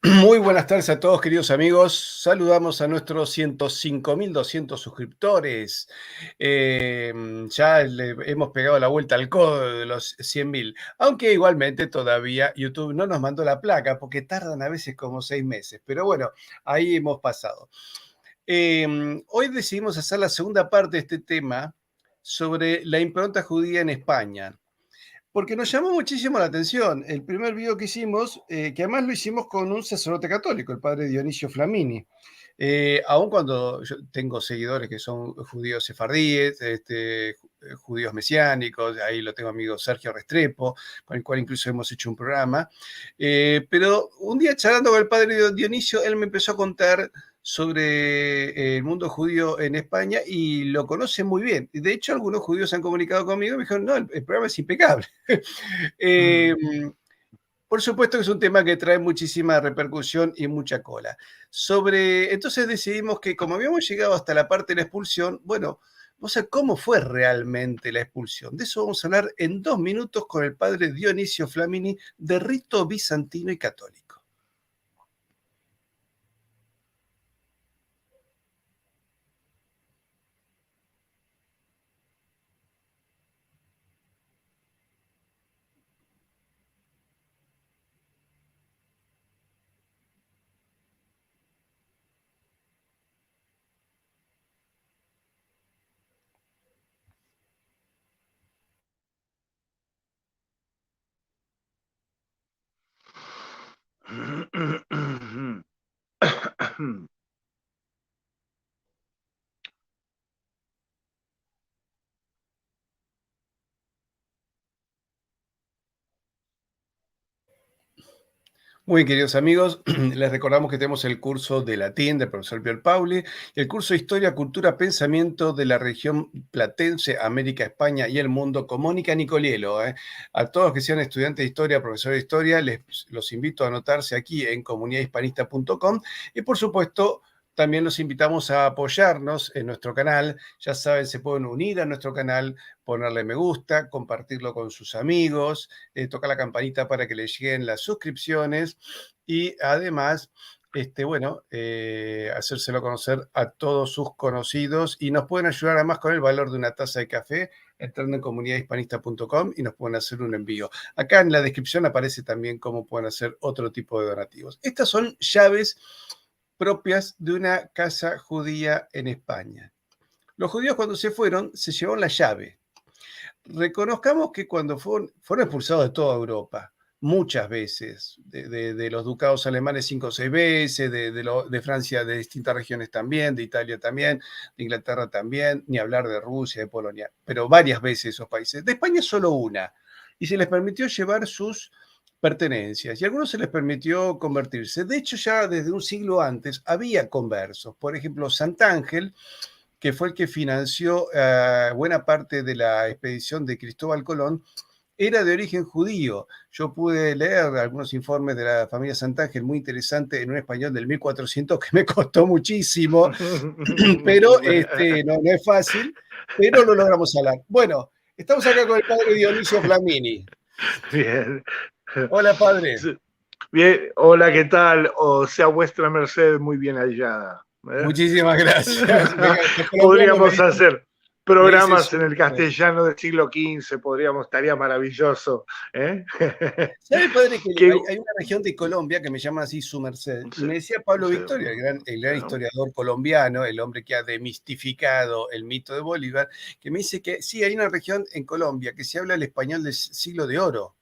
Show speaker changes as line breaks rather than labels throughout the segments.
Muy buenas tardes a todos, queridos amigos. Saludamos a nuestros 105.200 suscriptores. Ya le hemos pegado la vuelta al codo de los 100.000, aunque igualmente todavía YouTube no nos mandó la placa porque tardan a veces como 6 meses. Pero bueno, ahí hemos pasado. Hoy decidimos hacer la segunda parte de este tema sobre la impronta judía en España. Porque nos llamó muchísimo la atención el primer video que hicimos, que además lo hicimos con un sacerdote católico, el padre Dionisio Flamini. Aun cuando yo tengo seguidores que son judíos sefardíes, judíos mesiánicos, ahí lo tengo amigo Sergio Restrepo, con el cual incluso hemos hecho un programa. Pero un día charlando con el padre Dionisio, él me empezó a contar sobre el mundo judío en España y lo conoce muy bien. De hecho, algunos judíos se han comunicado conmigo y me dijeron, no, el programa es impecable. Eh, por supuesto que es un tema que trae muchísima repercusión y mucha cola. Entonces decidimos que como habíamos llegado hasta la parte de la expulsión, bueno, vamos a ver cómo fue realmente la expulsión. De eso vamos a hablar en 2 minutos con el padre Dionisio Flamini de rito bizantino y católico. Muy bien, queridos amigos, les recordamos que tenemos el curso de latín del profesor Pier Pauli, el curso de Historia, Cultura, Pensamiento de la región platense, América, España y el mundo con Mónica Nicolielo. A todos los que sean estudiantes de Historia, profesores de Historia, los invito a anotarse aquí en comunidadhispanista.com y por supuesto también los invitamos a apoyarnos en nuestro canal. Ya saben, se pueden unir a nuestro canal, ponerle me gusta, compartirlo con sus amigos, tocar la campanita para que les lleguen las suscripciones y además, hacérselo conocer a todos sus conocidos y nos pueden ayudar además con el valor de una taza de café entrando en comunidadhispanista.com y nos pueden hacer un envío. Acá en la descripción aparece también cómo pueden hacer otro tipo de donativos. Estas son llaves propias de una casa judía en España. Los judíos cuando se fueron se llevaron la llave. Reconozcamos que cuando fueron expulsados de toda Europa, muchas veces, de los ducados alemanes 5 o 6 veces, de Francia de distintas regiones también, de Italia también, de Inglaterra también, ni hablar de Rusia, de Polonia, pero varias veces esos países. De España solo una, y se les permitió llevar sus pertenencias, y a algunos se les permitió convertirse. De hecho, ya desde un siglo antes había conversos. Por ejemplo, Sant'Ángel, que fue el que financió buena parte de la expedición de Cristóbal Colón, era de origen judío. Yo pude leer algunos informes de la familia Sant'Ángel muy interesante en un español del 1400 que me costó muchísimo, pero no es fácil, pero lo logramos hablar. Bueno, estamos acá con el padre Dionisio Flamini.
Bien.
Hola, padre.
Bien, hola, ¿qué tal? O sea, vuestra merced muy bien hallada.
Muchísimas gracias.
Podríamos hacer
me dice
programas en el
su...
castellano del siglo XV, estaría maravilloso.
¿Sabe, padre, que
Que,
hay una región de Colombia que me llama así su merced? Y
sí,
me decía Pablo
sí,
Victoria, el gran
bueno.
historiador colombiano, el hombre que ha demistificado el mito de Bolívar, que me dice que sí, hay una región en Colombia que se habla el español del siglo de oro.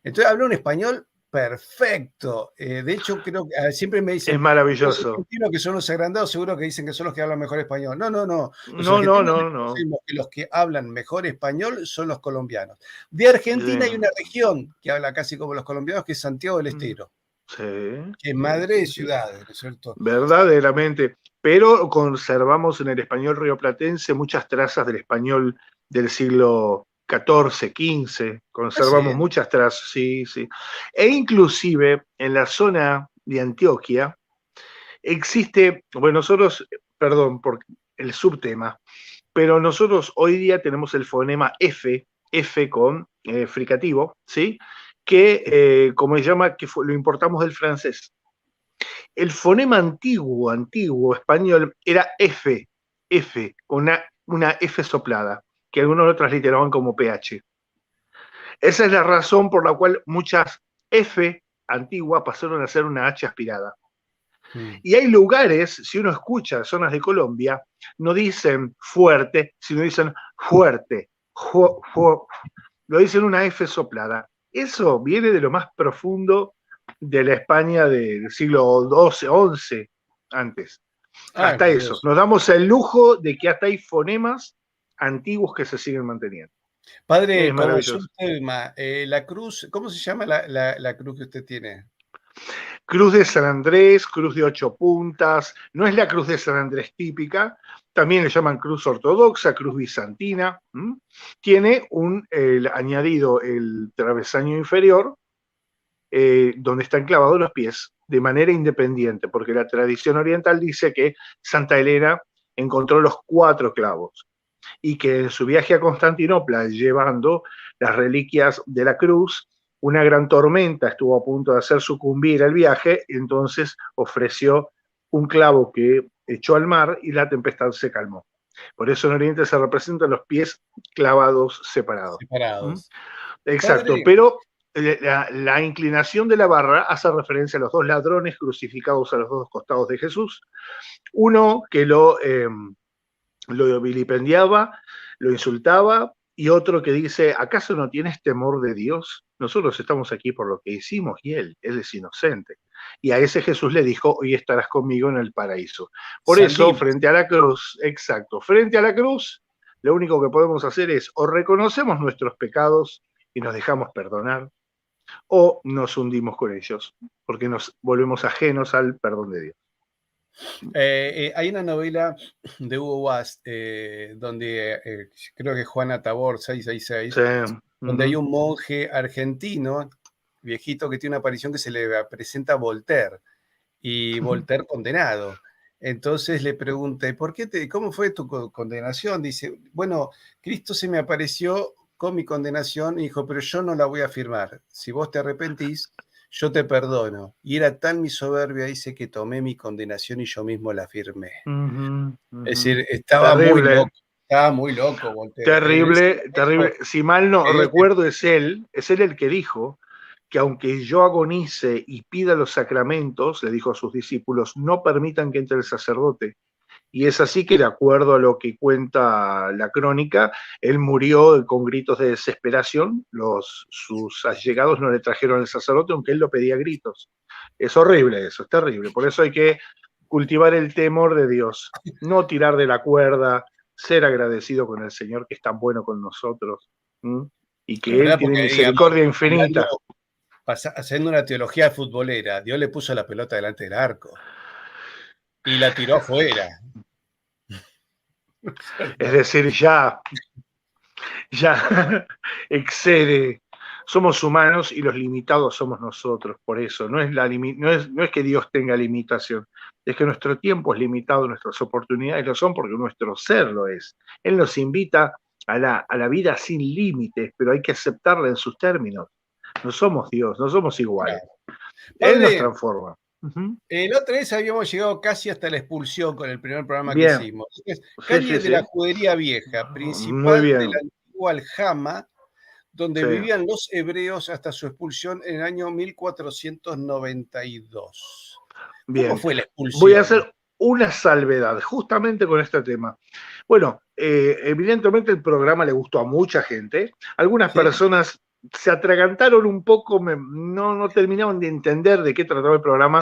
Entonces habla un español perfecto. De hecho, creo que siempre me
Es
dicen, los
maravilloso.
argentinos que son los agrandados, seguro que dicen que son los que hablan mejor español. No, no, no. Los
No, no,
argentinos
no, no.
reconocemos que los que hablan mejor español son los colombianos. De Argentina hay una región que habla casi como los colombianos, que es Santiago del Estero,
Sí,
que es
sí,
madre de
sí, sí.
ciudades, ¿no es cierto?
Verdaderamente. Pero conservamos en el español rioplatense muchas trazas del español del siglo XIV, XV.
Ah, sí.
Conservamos muchas trazas, sí, sí. E inclusive en la zona de Antioquia existe, bueno, nosotros, perdón por el subtema, pero nosotros hoy día tenemos el fonema F, F con fricativo, ¿sí? Que, como se llama, lo importamos del francés. El fonema antiguo español era F, con una F soplada, que algunos lo transliteraban como PH. Esa es la razón por la cual muchas F antiguas pasaron a ser una H aspirada. Y hay lugares, si uno escucha zonas de Colombia, no dicen fuerte, sino dicen fuerte, lo dicen una F soplada. Eso viene de lo más profundo de la España del siglo XII, XI, antes.
Ay,
Hasta
por
eso.
Dios.
Nos damos el lujo de que hasta hay fonemas antiguos que se siguen manteniendo. Es
Padre,
maravilloso.
consulta, la cruz, ¿cómo se llama la cruz que usted tiene?
Cruz de San Andrés, cruz de 8 puntas, no es la cruz de San Andrés típica, también le llaman cruz ortodoxa, cruz bizantina. Tiene añadido el travesaño inferior, donde están clavados los pies, de manera independiente, porque la tradición oriental dice que Santa Elena encontró los 4 clavos y que en su viaje a Constantinopla, llevando las reliquias de la cruz, una gran tormenta estuvo a punto de hacer sucumbir el viaje, y entonces ofreció un clavo que echó al mar y la tempestad se calmó. Por eso en Oriente se representan los pies clavados separados.
Separados.
Exacto,
Padre,
pero la inclinación de la barra hace referencia a los 2 ladrones crucificados a los 2 costados de Jesús. Uno que lo vilipendiaba, lo insultaba, y otro que dice, ¿acaso no tienes temor de Dios? Nosotros estamos aquí por lo que hicimos y él es inocente. Y a ese Jesús le dijo, hoy estarás conmigo en el paraíso. Por eso,
salimos.
frente a la cruz, exacto, frente a la cruz, lo único que podemos hacer es o reconocemos nuestros pecados y nos dejamos perdonar, o nos hundimos con ellos, porque nos volvemos ajenos al perdón de Dios.
Hay una novela de Hugo Boss, donde creo que Juana Tabor 666,
Sí.
donde hay un monje argentino, viejito, que tiene una aparición que se le presenta a Voltaire, y Voltaire condenado. Entonces le pregunta, ¿cómo fue tu condenación? Dice, bueno, Cristo se me apareció con mi condenación y dijo, pero yo no la voy a firmar. Si vos te arrepentís, yo te perdono. Y era tan mi soberbia, dice, que tomé mi condenación y yo mismo la firmé. Es decir,
Terrible.
estaba muy loco Voltaire.
Terrible, terrible. Si mal no
Dios
recuerdo, es él el que dijo que aunque yo agonice y pida los sacramentos, le dijo a sus discípulos, no permitan que entre el sacerdote. Y es así que, de acuerdo a lo que cuenta la crónica, él murió con gritos de desesperación. Sus allegados no le trajeron al sacerdote, aunque él lo pedía a gritos. Es horrible eso, es terrible. Por eso hay que cultivar el temor de Dios, no tirar de la cuerda, ser agradecido con el Señor que es tan bueno con nosotros, y
La
que Él
verdad,
tiene
porque digamos,
misericordia infinita.
haciendo una teología futbolera, Dios le puso la pelota delante del arco y la tiró afuera.
Es decir, ya excede. Somos humanos y los limitados somos nosotros, por eso. No es que Dios tenga limitación, es que nuestro tiempo es limitado, nuestras oportunidades lo son porque nuestro ser lo es. Él nos invita a la vida sin límites, pero hay que aceptarla en sus términos. No somos Dios, no somos iguales.
Claro.
Él nos
Padre,
transforma.
la otra vez habíamos llegado casi hasta la expulsión con el primer programa que
Bien,
hicimos. Es
sí,
calle de la
sí.
Judería Vieja,
Muy
principal de
bien.
la antigua Aljama, donde
Sí.
vivían los hebreos hasta su expulsión en el año 1492.
Bien.
¿Cómo fue la expulsión?
Voy a hacer una salvedad justamente con este tema. Bueno, evidentemente el programa le gustó a mucha gente. Algunas personas se atragantaron un poco, no terminaban de entender de qué trataba el programa.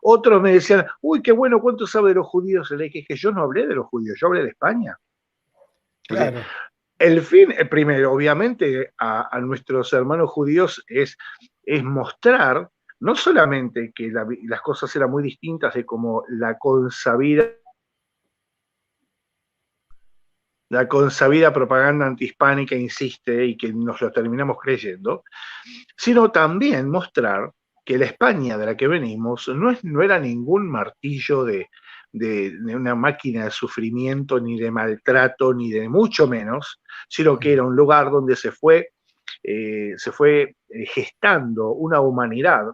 Otros me decían, uy, qué bueno, ¿cuánto sabe de los judíos? Le dije que yo no hablé de los judíos, yo hablé de España.
Claro.
El fin, primero, obviamente, a nuestros hermanos judíos es mostrar no solamente que las cosas eran muy distintas de como la consabida propaganda antihispánica insiste y que nos lo terminamos creyendo, sino también mostrar que la España de la que venimos no era ningún martillo de una máquina de sufrimiento, ni de maltrato, ni de mucho menos, sino que era un lugar donde se fue gestando una humanidad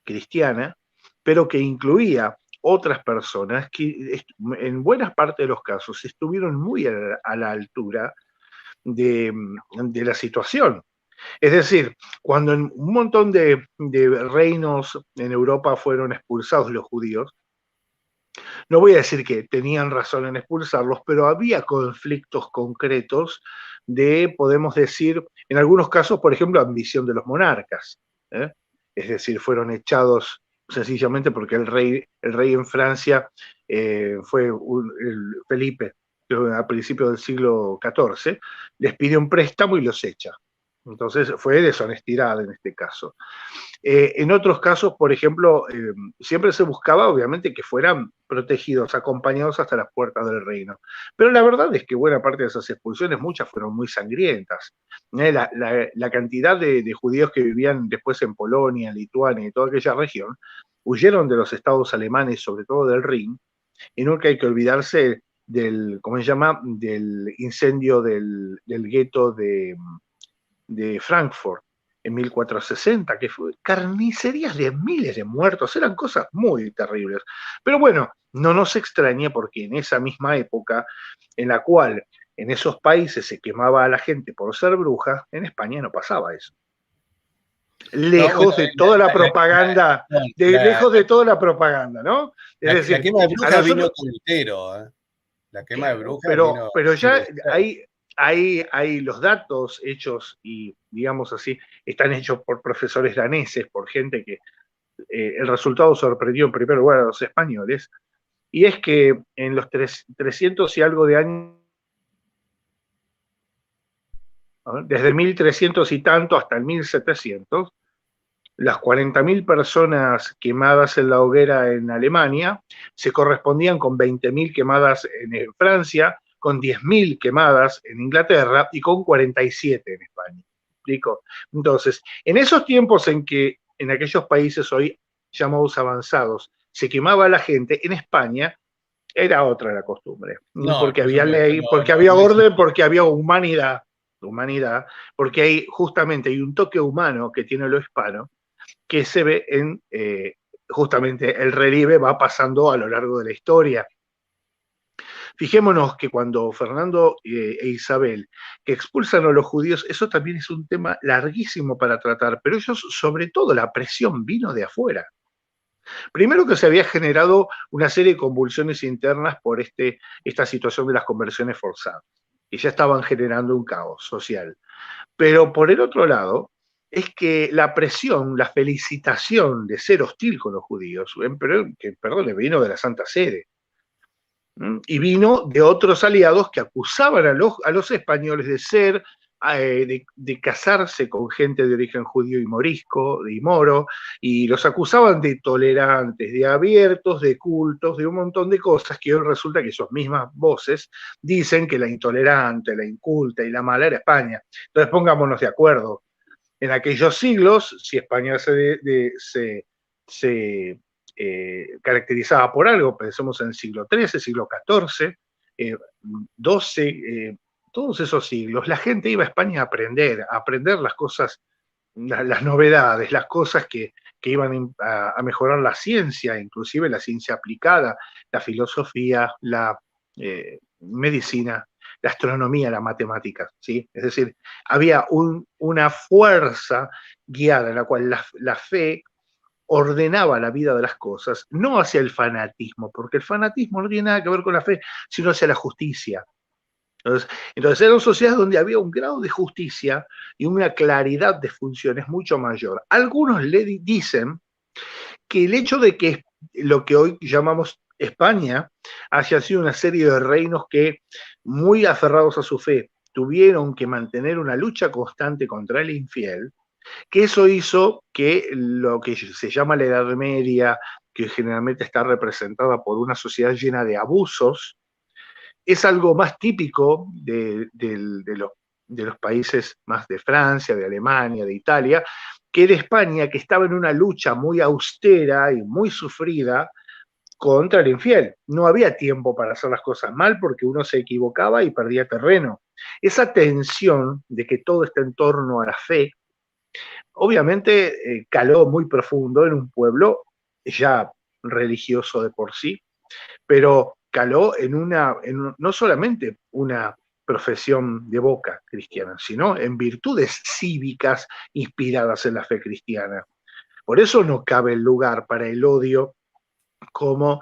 cristiana pero que incluía otras personas que en buena parte de los casos estuvieron muy a la altura de la situación. Es decir, cuando en un montón de reinos en Europa fueron expulsados los judíos, no voy a decir que tenían razón en expulsarlos, pero había conflictos concretos de, podemos decir, en algunos casos, por ejemplo, ambición de los monarcas. ¿eh? Es decir, fueron echados sencillamente porque el rey en Francia fue Felipe, a principios del siglo XIV, les pide un préstamo y los echa. Entonces fue deshonestidad en este caso. En otros casos, por ejemplo, siempre se buscaba, obviamente, que fueran protegidos, acompañados hasta las puertas del reino. Pero la verdad es que buena parte de esas expulsiones, muchas fueron muy sangrientas. La cantidad de judíos que vivían después en Polonia, Lituania y toda aquella región, huyeron de los estados alemanes, sobre todo del Rin, y nunca hay que olvidarse del, ¿cómo se llama?, del incendio del gueto de Frankfurt en 1460, que fue carnicerías de miles de muertos, eran cosas muy terribles. Pero bueno, no nos extraña porque en esa misma época en la cual en esos países se quemaba a la gente por ser bruja, en España no pasaba eso. Lejos de toda la propaganda, lejos de toda la propaganda, ¿no?
Es decir, la quema de bruja vino con Lutero, ¿eh? La quema de bruja
pero ya hay los datos hechos y, digamos así, están hechos por profesores daneses, por gente que el resultado sorprendió en primer lugar a los españoles, y es que en los 300 y algo de años, desde 1300 y tanto hasta el 1700, las 40.000 personas quemadas en la hoguera en Alemania se correspondían con 20.000 quemadas en Francia, con 10.000 quemadas en Inglaterra y con 47 en España. ¿Me explico? Entonces, en esos tiempos en que en aquellos países hoy llamados avanzados se quemaba a la gente, en España era otra la costumbre. No, porque había ley, porque había orden, porque había humanidad, porque hay justamente hay un toque humano que tiene lo hispano, que se ve en justamente el relieve va pasando a lo largo de la historia. Fijémonos que cuando Fernando e Isabel que expulsan a los judíos, eso también es un tema larguísimo para tratar, pero ellos, sobre todo, la presión vino de afuera. Primero que se había generado una serie de convulsiones internas por esta situación de las conversiones forzadas, que ya estaban generando un caos social. Pero por el otro lado, es que la presión, la felicitación de ser hostil con los judíos, perdón, vino de la Santa Sede. Y vino de otros aliados que acusaban a los españoles de ser, de casarse con gente de origen judío y morisco, y moro, y los acusaban de tolerantes, de abiertos, de cultos, de un montón de cosas que hoy resulta que esas mismas voces dicen que la intolerante, la inculta y la mala era España. Entonces pongámonos de acuerdo. En aquellos siglos, si España se caracterizaba por algo, pensemos en el siglo XIII, siglo XIV, XII, todos esos siglos, la gente iba a España a aprender las cosas, las novedades, las cosas que iban a mejorar la ciencia, inclusive la ciencia aplicada, la filosofía, la medicina, la astronomía, la matemática, ¿sí? Es decir, había una fuerza guiada en la cual la fe ordenaba la vida de las cosas, no hacia el fanatismo, porque el fanatismo no tiene nada que ver con la fe, sino hacia la justicia. Entonces eran sociedades donde había un grado de justicia y una claridad de funciones mucho mayor. Algunos le dicen que el hecho de que lo que hoy llamamos España haya sido una serie de reinos que, muy aferrados a su fe, tuvieron que mantener una lucha constante contra el infiel, que eso hizo que lo que se llama la Edad Media, que generalmente está representada por una sociedad llena de abusos, es algo más típico de los países más de Francia, de Alemania, de Italia, que de España, que estaba en una lucha muy austera y muy sufrida contra el infiel. No había tiempo para hacer las cosas mal porque uno se equivocaba y perdía terreno. Esa tensión de que todo está en torno a la fe, obviamente caló muy profundo en un pueblo ya religioso de por sí, pero caló no solamente una profesión de boca cristiana, sino en virtudes cívicas inspiradas en la fe cristiana. Por eso no cabe el lugar para el odio como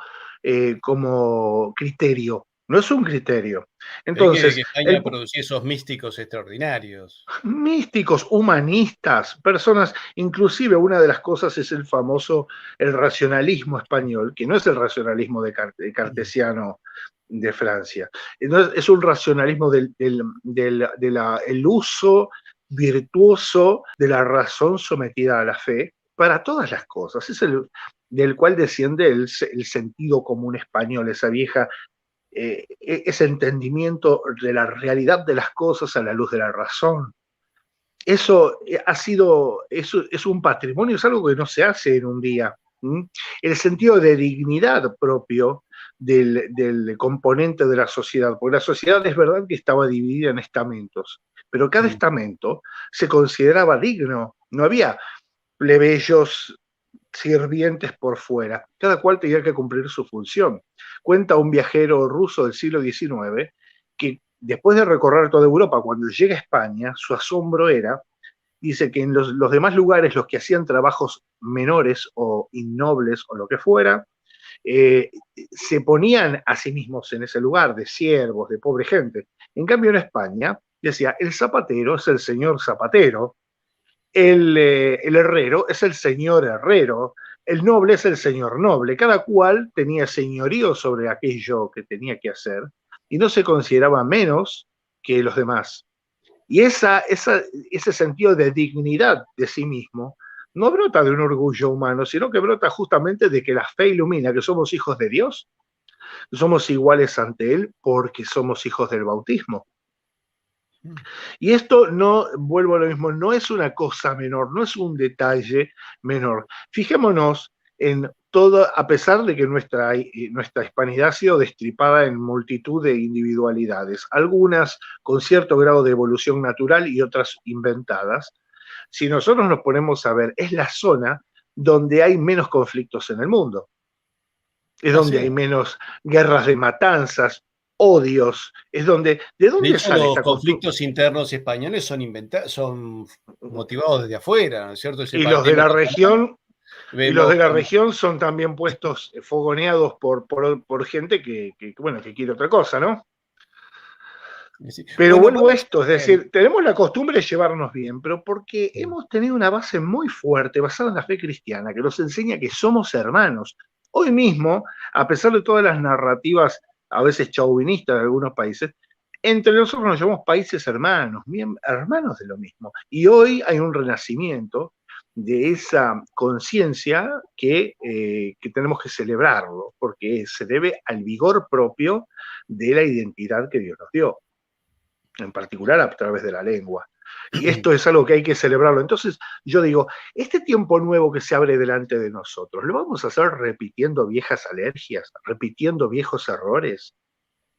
criterio. No es un criterio. Entonces,
Que España producía esos místicos extraordinarios.
Místicos, humanistas, personas, inclusive una de las cosas es el racionalismo español, que no es el racionalismo de cartesiano de Francia, es un racionalismo el uso virtuoso de la razón sometida a la fe para todas las cosas. Es del cual desciende el sentido común español, esa vieja ese entendimiento de la realidad de las cosas a la luz de la razón. Eso es un patrimonio, es algo que no se hace en un día. El sentido de dignidad propio del componente de la sociedad, porque la sociedad es verdad que estaba dividida en estamentos, pero cada estamento se consideraba digno, no había plebeyos sirvientes por fuera, cada cual tenía que cumplir su función. Cuenta un viajero ruso del siglo XIX que después de recorrer toda Europa, cuando llega a España, su asombro era, dice que en los demás lugares los que hacían trabajos menores o innobles o lo que fuera, se ponían a sí mismos en ese lugar de siervos, de pobre gente. En cambio en España decía, el zapatero es el señor zapatero, el herrero es el señor herrero, el noble es el señor noble, cada cual tenía señorío sobre aquello que tenía que hacer y no se consideraba menos que los demás. Y ese sentido de dignidad de sí mismo no brota de un orgullo humano, sino que brota justamente de que la fe ilumina que somos hijos de Dios, somos iguales ante Él porque somos hijos del bautismo. Y esto no, vuelvo a lo mismo, no es una cosa menor, no es un detalle menor. Fijémonos en todo, a pesar de que nuestra hispanidad ha sido destripada en multitud de individualidades, algunas con cierto grado de evolución natural y otras inventadas, si nosotros nos ponemos a ver, es la zona donde hay menos conflictos en el mundo. Es donde hay menos guerras de matanzas, odios, es donde... ¿De dónde sale
los
esta costumbre?
conflictos internos españoles son motivados desde afuera, ¿no es cierto? Ese
Y los de
tema
la
catalán,
región,
vemos como...
son también puestos, fogoneados por gente bueno, que quiere otra cosa, ¿no? Pero
Bueno,
vuelvo a
vamos
esto, es
a ver.
decir, tenemos la costumbre de llevarnos bien, pero porque hemos tenido una base muy fuerte, basada en la fe cristiana, que nos enseña que somos hermanos. Hoy mismo, a pesar de todas las narrativas a veces chauvinistas de algunos países, entre nosotros nos llamamos países hermanos, hermanos de lo mismo. Y hoy hay un renacimiento de esa conciencia que tenemos que celebrarlo, porque se debe al vigor propio de la identidad que Dios nos dio, en particular a través de la lengua. Y esto es algo que hay que celebrarlo. Entonces, yo digo, este tiempo nuevo que se abre delante de nosotros, ¿lo vamos a hacer repitiendo viejas alergias, repitiendo viejos errores?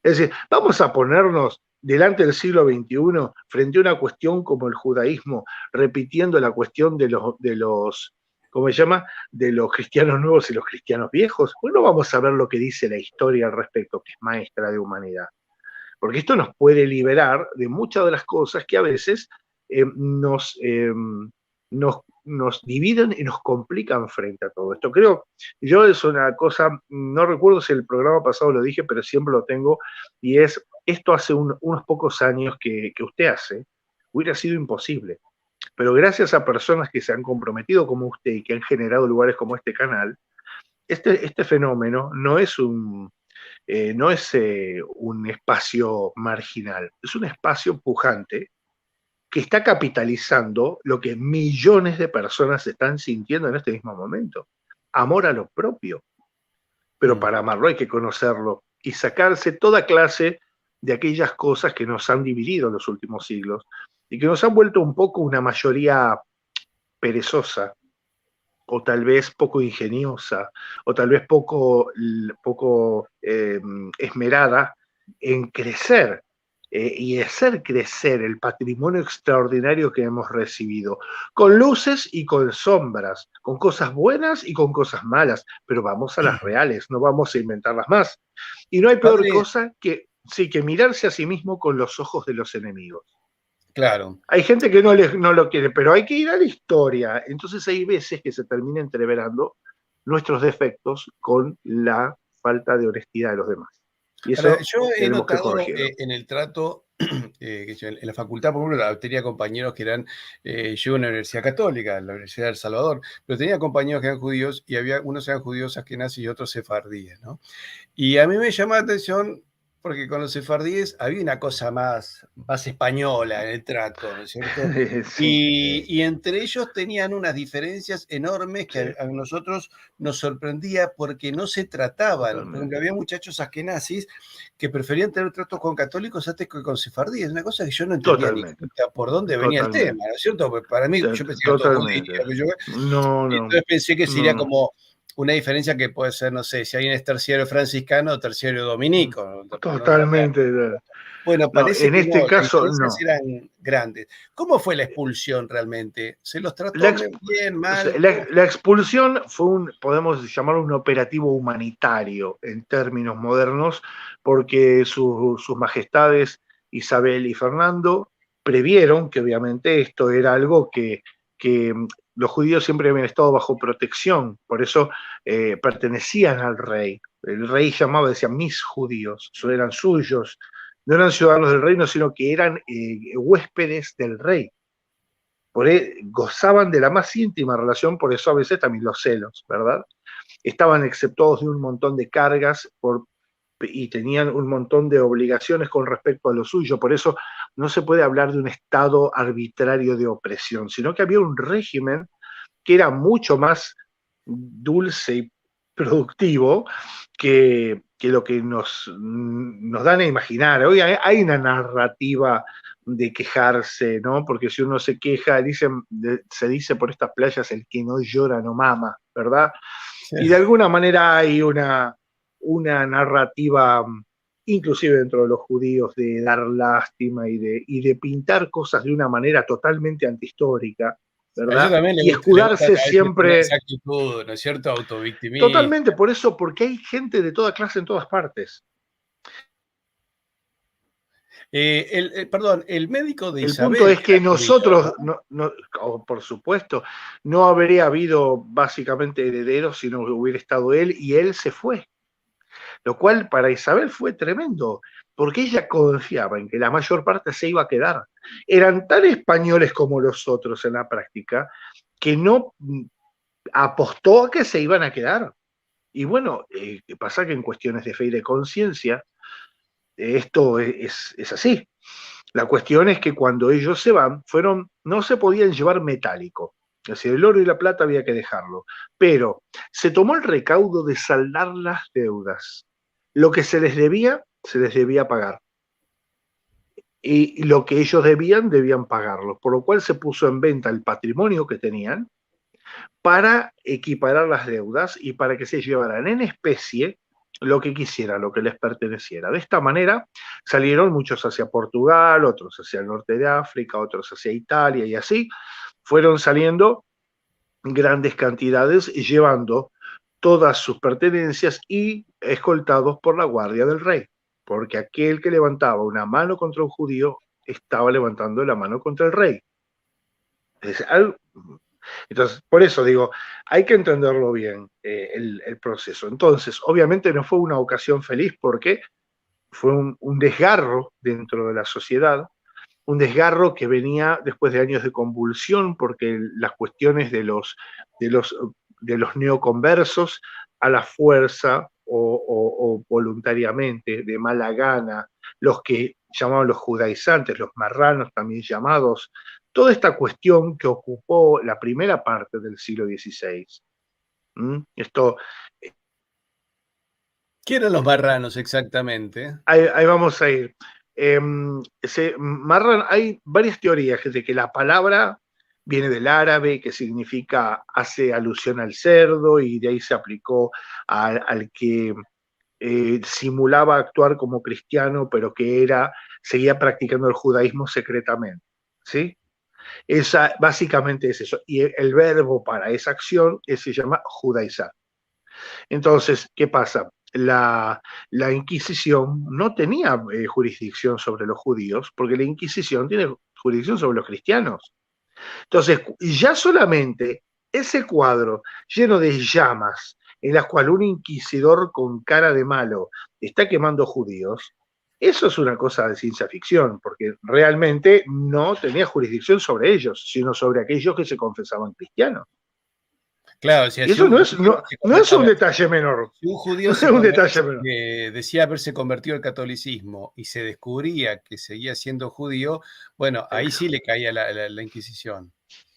Es decir, vamos a ponernos delante del siglo XXI frente a una cuestión como el judaísmo, repitiendo la cuestión de los ¿cómo se llama? De los cristianos nuevos y los cristianos viejos. Pues no vamos a ver lo que dice la historia al respecto, que es maestra de humanidad. Porque esto nos puede liberar de muchas de las cosas que a veces nos dividen y nos complican frente a todo esto. Creo, yo es una cosa, no recuerdo si el programa pasado lo dije, pero siempre lo tengo, y es, esto hace unos pocos años que usted hace, hubiera sido imposible. Pero gracias a personas que se han comprometido como usted y que han generado lugares como este canal, este fenómeno no es un espacio marginal, es un espacio pujante que está capitalizando lo que millones de personas están sintiendo en este mismo momento. Amor a lo propio. Pero para amarlo hay que conocerlo y sacarse toda clase de aquellas cosas que nos han dividido en los últimos siglos y que nos han vuelto un poco una mayoría perezosa, o tal vez poco ingeniosa, o tal vez poco esmerada en crecer y hacer crecer el patrimonio extraordinario que hemos recibido, con luces y con sombras, con cosas buenas y con cosas malas, pero vamos a las reales, no vamos a inventarlas más. Y no hay peor
Padre,
cosa que, sí, que mirarse a sí mismo con los ojos de los enemigos.
claro.
Hay gente que no lo quiere, pero hay que ir a la historia. Entonces hay veces que se termina entreverando nuestros defectos con la falta de honestidad de los demás. Y
Ahora,
eso
yo he
tenemos que
notado
corregirlo.
en el trato, en la facultad, por ejemplo, tenía compañeros que eran, yo en una universidad católica, en la Universidad de El Salvador, pero tenía compañeros que eran judíos y había unos eran judíos askenazis y otros sefardíes, ¿no? Y a mí me llamaba la atención porque con los sefardíes había una cosa más española en el trato, ¿no es cierto?
Sí,
Y entre ellos tenían unas diferencias enormes que
sí,
a nosotros nos sorprendía porque no se trataban. Por ejemplo,
totalmente.
había muchachos askenazis que preferían tener tratos con católicos antes que con sefardíes. Una cosa que yo no entendía ni
Totalmente,
por dónde venía el tema,
totalmente,
¿no es cierto? Porque para mí, yo pensé que eran todos judíos.
totalmente. No, no,
Entonces pensé que sería
no.
como una diferencia que puede ser, no sé, si alguien es terciario franciscano o terciario dominico, por nombrar.
Totalmente.
Bueno,
No,
parece
en
que no,
este
las
caso
diferencias
no.
eran grandes. ¿Cómo fue la expulsión realmente? ¿Se los
La,
trató
exp-
bien,
o sea,
mal? ¿Cómo fue?
la expulsión fue podemos llamarlo un operativo humanitario en términos modernos, porque sus majestades Isabel y Fernando previeron que obviamente esto era algo que los judíos siempre habían estado bajo protección, por eso pertenecían al rey. El rey llamaba, decía, mis judíos, eran suyos, no eran ciudadanos del reino, sino que eran huéspedes del rey. Gozaban de la más íntima relación, por eso a veces también los celos, ¿verdad? Estaban exceptuados de un montón de cargas y tenían un montón de obligaciones con respecto a lo suyo, por eso no se puede hablar de un estado arbitrario de opresión, sino que había un régimen que era mucho más dulce y productivo que lo que nos dan a imaginar. Hoy hay una narrativa de quejarse, ¿no? Porque si uno se queja, se dice por estas playas, el que no llora no mama, ¿verdad?
Sí.
Y de alguna manera hay una narrativa, inclusive dentro de los judíos, de dar lástima y de pintar cosas de una manera totalmente antihistórica,
A ellos
¿verdad?
también
Y
le gusta
escudarse
a veces tener
siempre
esa actitud, ¿no es cierto? Autovictimismo.
totalmente, por eso, porque hay gente de toda clase en todas partes.
Perdón, el médico de
El punto
Isabel
es
era
que
judío,
nosotros,
¿no?
por supuesto, no habría habido básicamente herederos si no hubiera estado él, y él se fue. Lo cual para Isabel fue tremendo, porque ella confiaba en que la mayor parte se iba a quedar. Eran tan españoles como los otros en la práctica que no apostó a que se iban a quedar. Y bueno, pasa que en cuestiones de fe y de conciencia, esto es así. La cuestión es que cuando ellos se van, no se podían llevar metálico. Es decir, el oro y la plata había que dejarlo. Pero se tomó el recaudo de saldar las deudas. Lo que se les debía pagar. Y lo que ellos debían pagarlo. Por lo cual se puso en venta el patrimonio que tenían para equiparar las deudas y para que se llevaran en especie lo que quisieran, lo que les perteneciera. De esta manera salieron muchos hacia Portugal, otros hacia el norte de África, otros hacia Italia y así fueron saliendo grandes cantidades llevando todas sus pertenencias y escoltados por la guardia del rey, porque aquel que levantaba una mano contra un judío estaba levantando la mano contra el rey. Es algo, entonces, por eso digo, hay que entenderlo bien, el proceso. Entonces, obviamente no fue una ocasión feliz porque fue un desgarro dentro de la sociedad, un desgarro que venía después de años de convulsión, porque las cuestiones de los, de los neoconversos a la fuerza o voluntariamente, de mala gana, los que llamaban los judaizantes, los marranos también llamados, toda esta cuestión que ocupó la primera parte del siglo XVI. Esto,
¿Quién eran los marranos exactamente?
ahí vamos a ir. Hay varias teorías de que la palabra viene del árabe, que significa, hace alusión al cerdo, y de ahí se aplicó al que simulaba actuar como cristiano, pero que era seguía practicando el judaísmo secretamente, ¿sí? Básicamente es eso. Y el verbo para esa acción se llama judaizar. Entonces, ¿qué pasa? La Inquisición no tenía jurisdicción sobre los judíos, porque la Inquisición tiene jurisdicción sobre los cristianos. Entonces, ya solamente ese cuadro lleno de llamas, en las cuales un inquisidor con cara de malo está quemando judíos, eso es una cosa de ciencia ficción, porque realmente no tenía jurisdicción sobre ellos, sino sobre aquellos que se confesaban cristianos.
Claro, o sea,
Y eso no es un detalle menor.
Si un judío
No es un detalle menor.
decía haberse convertido al catolicismo y se descubría que seguía siendo judío, bueno, ahí sí le caía la Inquisición.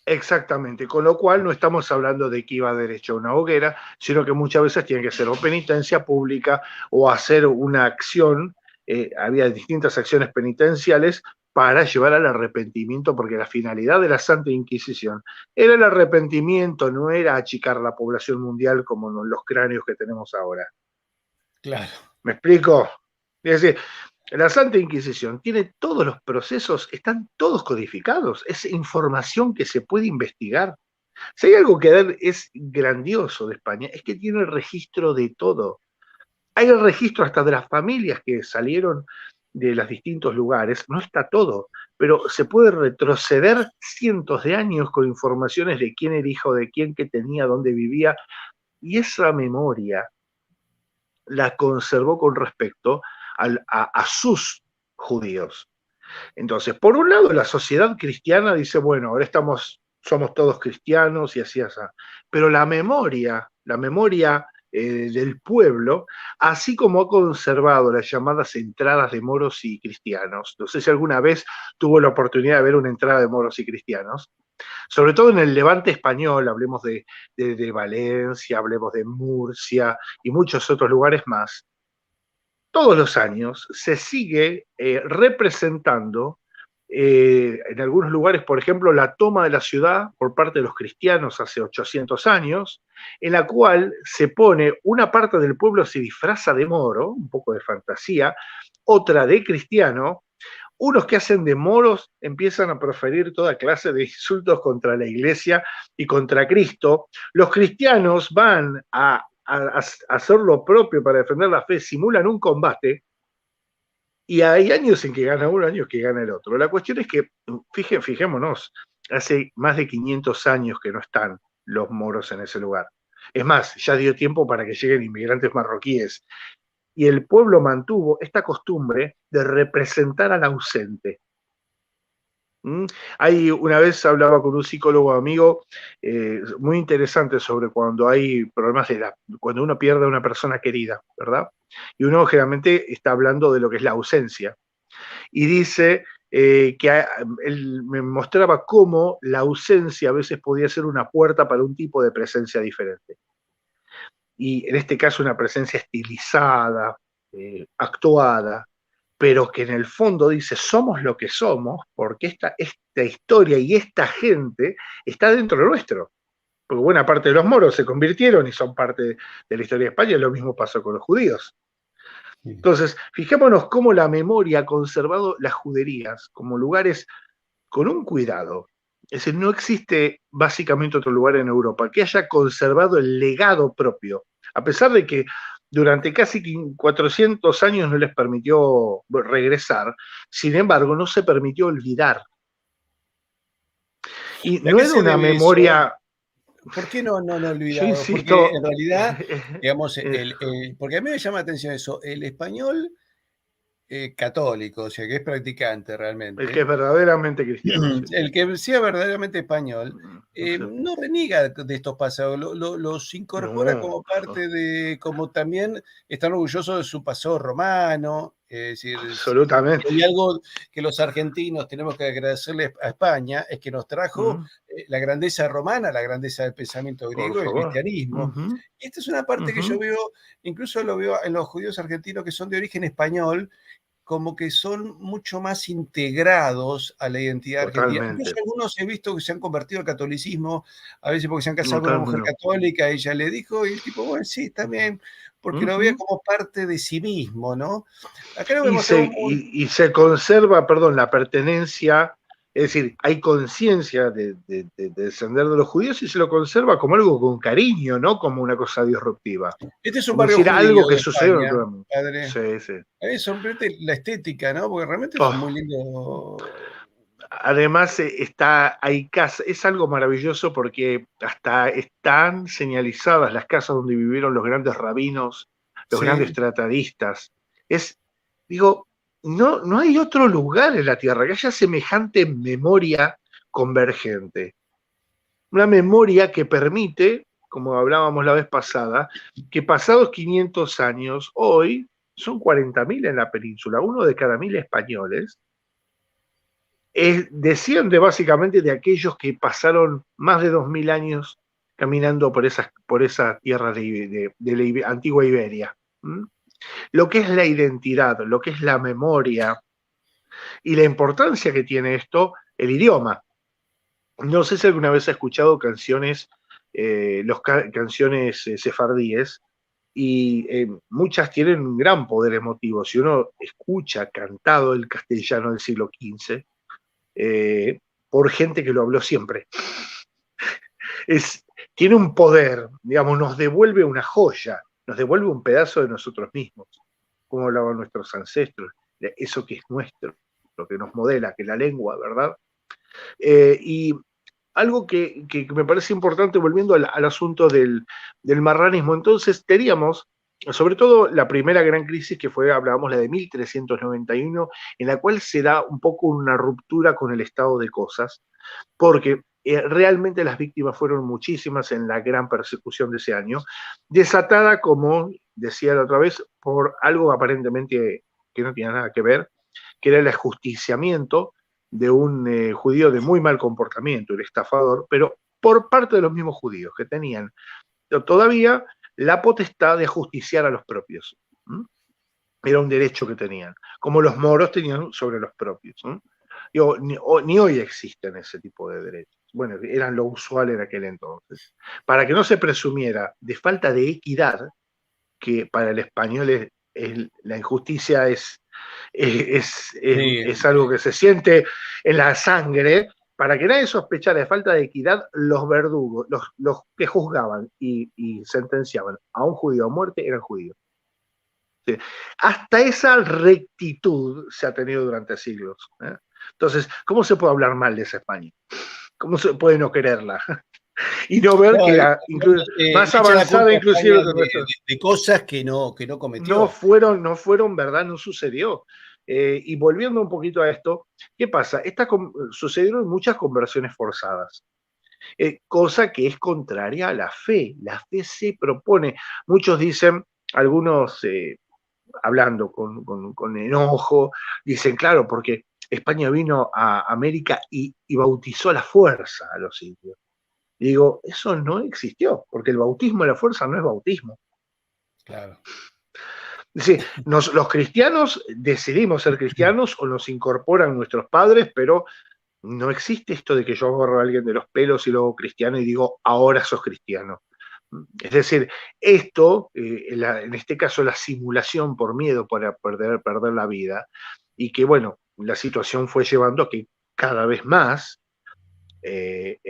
Exactamente, con lo cual no estamos hablando de que iba derecho a una hoguera, sino que muchas veces tiene que ser o penitencia pública o hacer una acción. Había distintas acciones penitenciales para llevar al arrepentimiento, porque la finalidad de la Santa Inquisición era el arrepentimiento, no era achicar la población mundial como los cráneos que tenemos ahora.
Claro.
¿Me explico? Es decir, la Santa Inquisición tiene todos los procesos, están todos codificados, es información que se puede investigar. Si hay algo que es grandioso de España, es que tiene el registro de todo. Hay el registro hasta de las familias que salieron de los distintos lugares, no está todo, pero se puede retroceder cientos de años con informaciones de quién era hijo de quién, qué tenía, dónde vivía, y esa memoria la conservó con respecto a sus judíos. Entonces, por un lado, la sociedad cristiana dice, bueno, ahora somos todos cristianos y así, así. Pero la memoria del pueblo, así como ha conservado las llamadas entradas de moros y cristianos, no sé si alguna vez tuvo la oportunidad de ver una entrada de moros y cristianos, sobre todo en el Levante español, hablemos de Valencia, hablemos de Murcia y muchos otros lugares más, todos los años se sigue representando en algunos lugares, por ejemplo, la toma de la ciudad por parte de los cristianos hace 800 años, en la cual se pone una parte del pueblo se disfraza de moro, un poco de fantasía, otra de cristiano. Unos que hacen de moros empiezan a proferir toda clase de insultos contra la iglesia y contra Cristo. Los cristianos van a hacer lo propio para defender la fe, simulan un combate, y hay años en que gana uno, años que gana el otro. La cuestión es que, fijémonos, hace más de 500 años que no están los moros en ese lugar. Es más, ya dio tiempo para que lleguen inmigrantes marroquíes. Y el pueblo mantuvo esta costumbre de representar al ausente. Una vez hablaba con un psicólogo amigo muy interesante sobre cuando hay problemas cuando uno pierde a una persona querida, ¿verdad? Y uno generalmente está hablando de lo que es la ausencia. Y dice que él me mostraba cómo la ausencia a veces podía ser una puerta para un tipo de presencia diferente. Y en este caso una presencia estilizada, actuada, pero que en el fondo dice, somos lo que somos porque esta historia y esta gente está dentro de nuestro. Porque buena parte de los moros se convirtieron y son parte de la historia de España, y lo mismo pasó con los judíos. Entonces, fijémonos cómo la memoria ha conservado las juderías como lugares con un cuidado. Es decir, no existe básicamente otro lugar en Europa que haya conservado el legado propio, a pesar de que durante casi 400 años no les permitió regresar, sin embargo, no se permitió olvidar. Y no era una memoria...
¿Por qué no olvidado?
Insisto,
porque en realidad, digamos, porque a mí me llama la atención eso, el español católico, o sea, que es practicante realmente.
El que es verdaderamente cristiano.
Sí. El que sea verdaderamente español, no reniega de estos pasados, los incorpora como parte de, como también están orgullosos de su pasado romano. Es decir,
absolutamente.
hay algo que los argentinos tenemos que agradecerle a España, es que nos trajo la grandeza romana, la grandeza del pensamiento griego y el cristianismo. Y esta es una parte que yo veo, incluso lo veo en los judíos argentinos que son de origen español, como que son mucho más integrados a la identidad argentina. Incluso
Totalmente.
algunos he visto que se han convertido al catolicismo, a veces porque se han casado con una mujer
Totalmente.
católica, ella le dijo, y el tipo, bueno, sí, también, porque lo veía
Ujú.
como parte de sí mismo, ¿no? Acá lo
Y
vemos todo
se,
muy...
y se conserva, perdón, la pertenencia, es decir, hay conciencia de descender de los judíos y se lo conserva como algo con cariño, no como una cosa disruptiva.
Este es un
Como
barrio
decir
judío
algo que
de
sucedió
España,
naturalmente.
padre.
Sí, sí.
A mí me sorprende la estética, ¿no? Porque realmente es muy
Oh,
lindo.
además, hay casas, es algo maravilloso porque hasta están señalizadas las casas donde vivieron los grandes rabinos, los grandes
Sí,
tratadistas. Es, digo, no hay otro lugar en la Tierra que haya semejante memoria convergente. Una memoria que permite, como hablábamos la vez pasada, que pasados 500 años, hoy son 40.000 en la península, uno de cada 1.000 españoles desciende básicamente de aquellos que pasaron más de 2.000 años caminando por esa tierra de la antigua Iberia. ¿Mm? Lo que es la identidad, lo que es la memoria y la importancia que tiene esto, el idioma. No sé si alguna vez has escuchado canciones, canciones sefardíes, y muchas tienen un gran poder emotivo. Si uno escucha cantado el castellano del siglo XV, por gente que lo habló siempre. Es, tiene un poder, digamos, nos devuelve una joya, nos devuelve un pedazo de nosotros mismos, como hablaban nuestros ancestros, de eso que es nuestro, lo que nos modela, que es la lengua, ¿verdad? Y algo que me parece importante, volviendo al asunto del marranismo, entonces teníamos, sobre todo la primera gran crisis que fue, hablábamos, la de 1391, en la cual se da un poco una ruptura con el estado de cosas, porque realmente las víctimas fueron muchísimas en la gran persecución de ese año, desatada, como decía la otra vez, por algo aparentemente que no tiene nada que ver, que era el ajusticiamiento de un judío de muy mal comportamiento, el estafador, pero por parte de los mismos judíos que tenían todavía la potestad de ajusticiar a los propios. ¿Mm? Era un derecho que tenían, como los moros tenían sobre los propios. Digo, ni hoy existen ese tipo de derechos. Bueno, eran lo usual en aquel entonces. Para que no se presumiera de falta de equidad, que para el español la injusticia
sí.
es algo que se siente en la sangre, para que nadie sospechara de falta de equidad, los verdugos, los que juzgaban y sentenciaban a un judío a muerte eran judíos. Sí. Hasta esa rectitud se ha tenido durante siglos. Entonces, ¿cómo se puede hablar mal de esa España? ¿Cómo se puede no quererla? Y no ver
No,
que era más
le echan la
avanzada
culpa a España
inclusive que nuestra.
de cosas que no
No
cometió.
fueron, no fueron verdad, no sucedió. Y volviendo un poquito a esto, ¿qué pasa? Sucedieron muchas conversiones forzadas, cosa que es contraria a la fe. La fe se propone. Muchos dicen, algunos hablando con enojo, dicen, claro, porque España vino a América y bautizó a la fuerza a los indios. Y digo, eso no existió, porque el bautismo de la fuerza no es bautismo.
Claro.
Es decir, los cristianos decidimos ser cristianos o nos incorporan nuestros padres, pero no existe esto de que yo agarro a alguien de los pelos y luego cristiano y digo, ahora sos cristiano. Es decir, esto, en este caso la simulación por miedo para perder la vida, y que bueno, la situación fue llevando a que cada vez más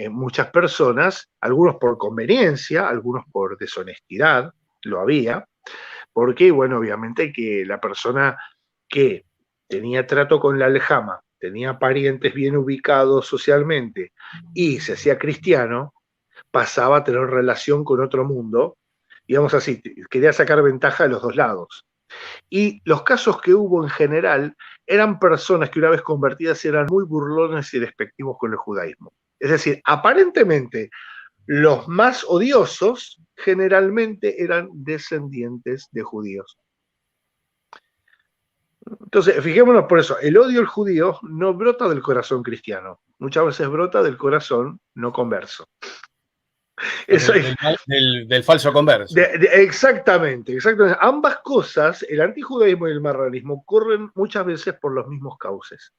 muchas personas, algunos por conveniencia, algunos por deshonestidad, lo había, porque, bueno, obviamente que la persona que tenía trato con la aljama, tenía parientes bien ubicados socialmente y se hacía cristiano, pasaba a tener relación con otro mundo, digamos así, quería sacar ventaja de los dos lados. Y los casos que hubo en general eran personas que una vez convertidas eran muy burlones y despectivos con el judaísmo. Es decir, aparentemente los más odiosos generalmente eran descendientes de judíos. Entonces, fijémonos por eso, el odio al judío no brota del corazón cristiano, muchas veces brota del corazón no converso. Eso es,
del falso converso.
exactamente, exactamente. Ambas cosas, el antijudaísmo y el marranismo, corren muchas veces por los mismos cauces.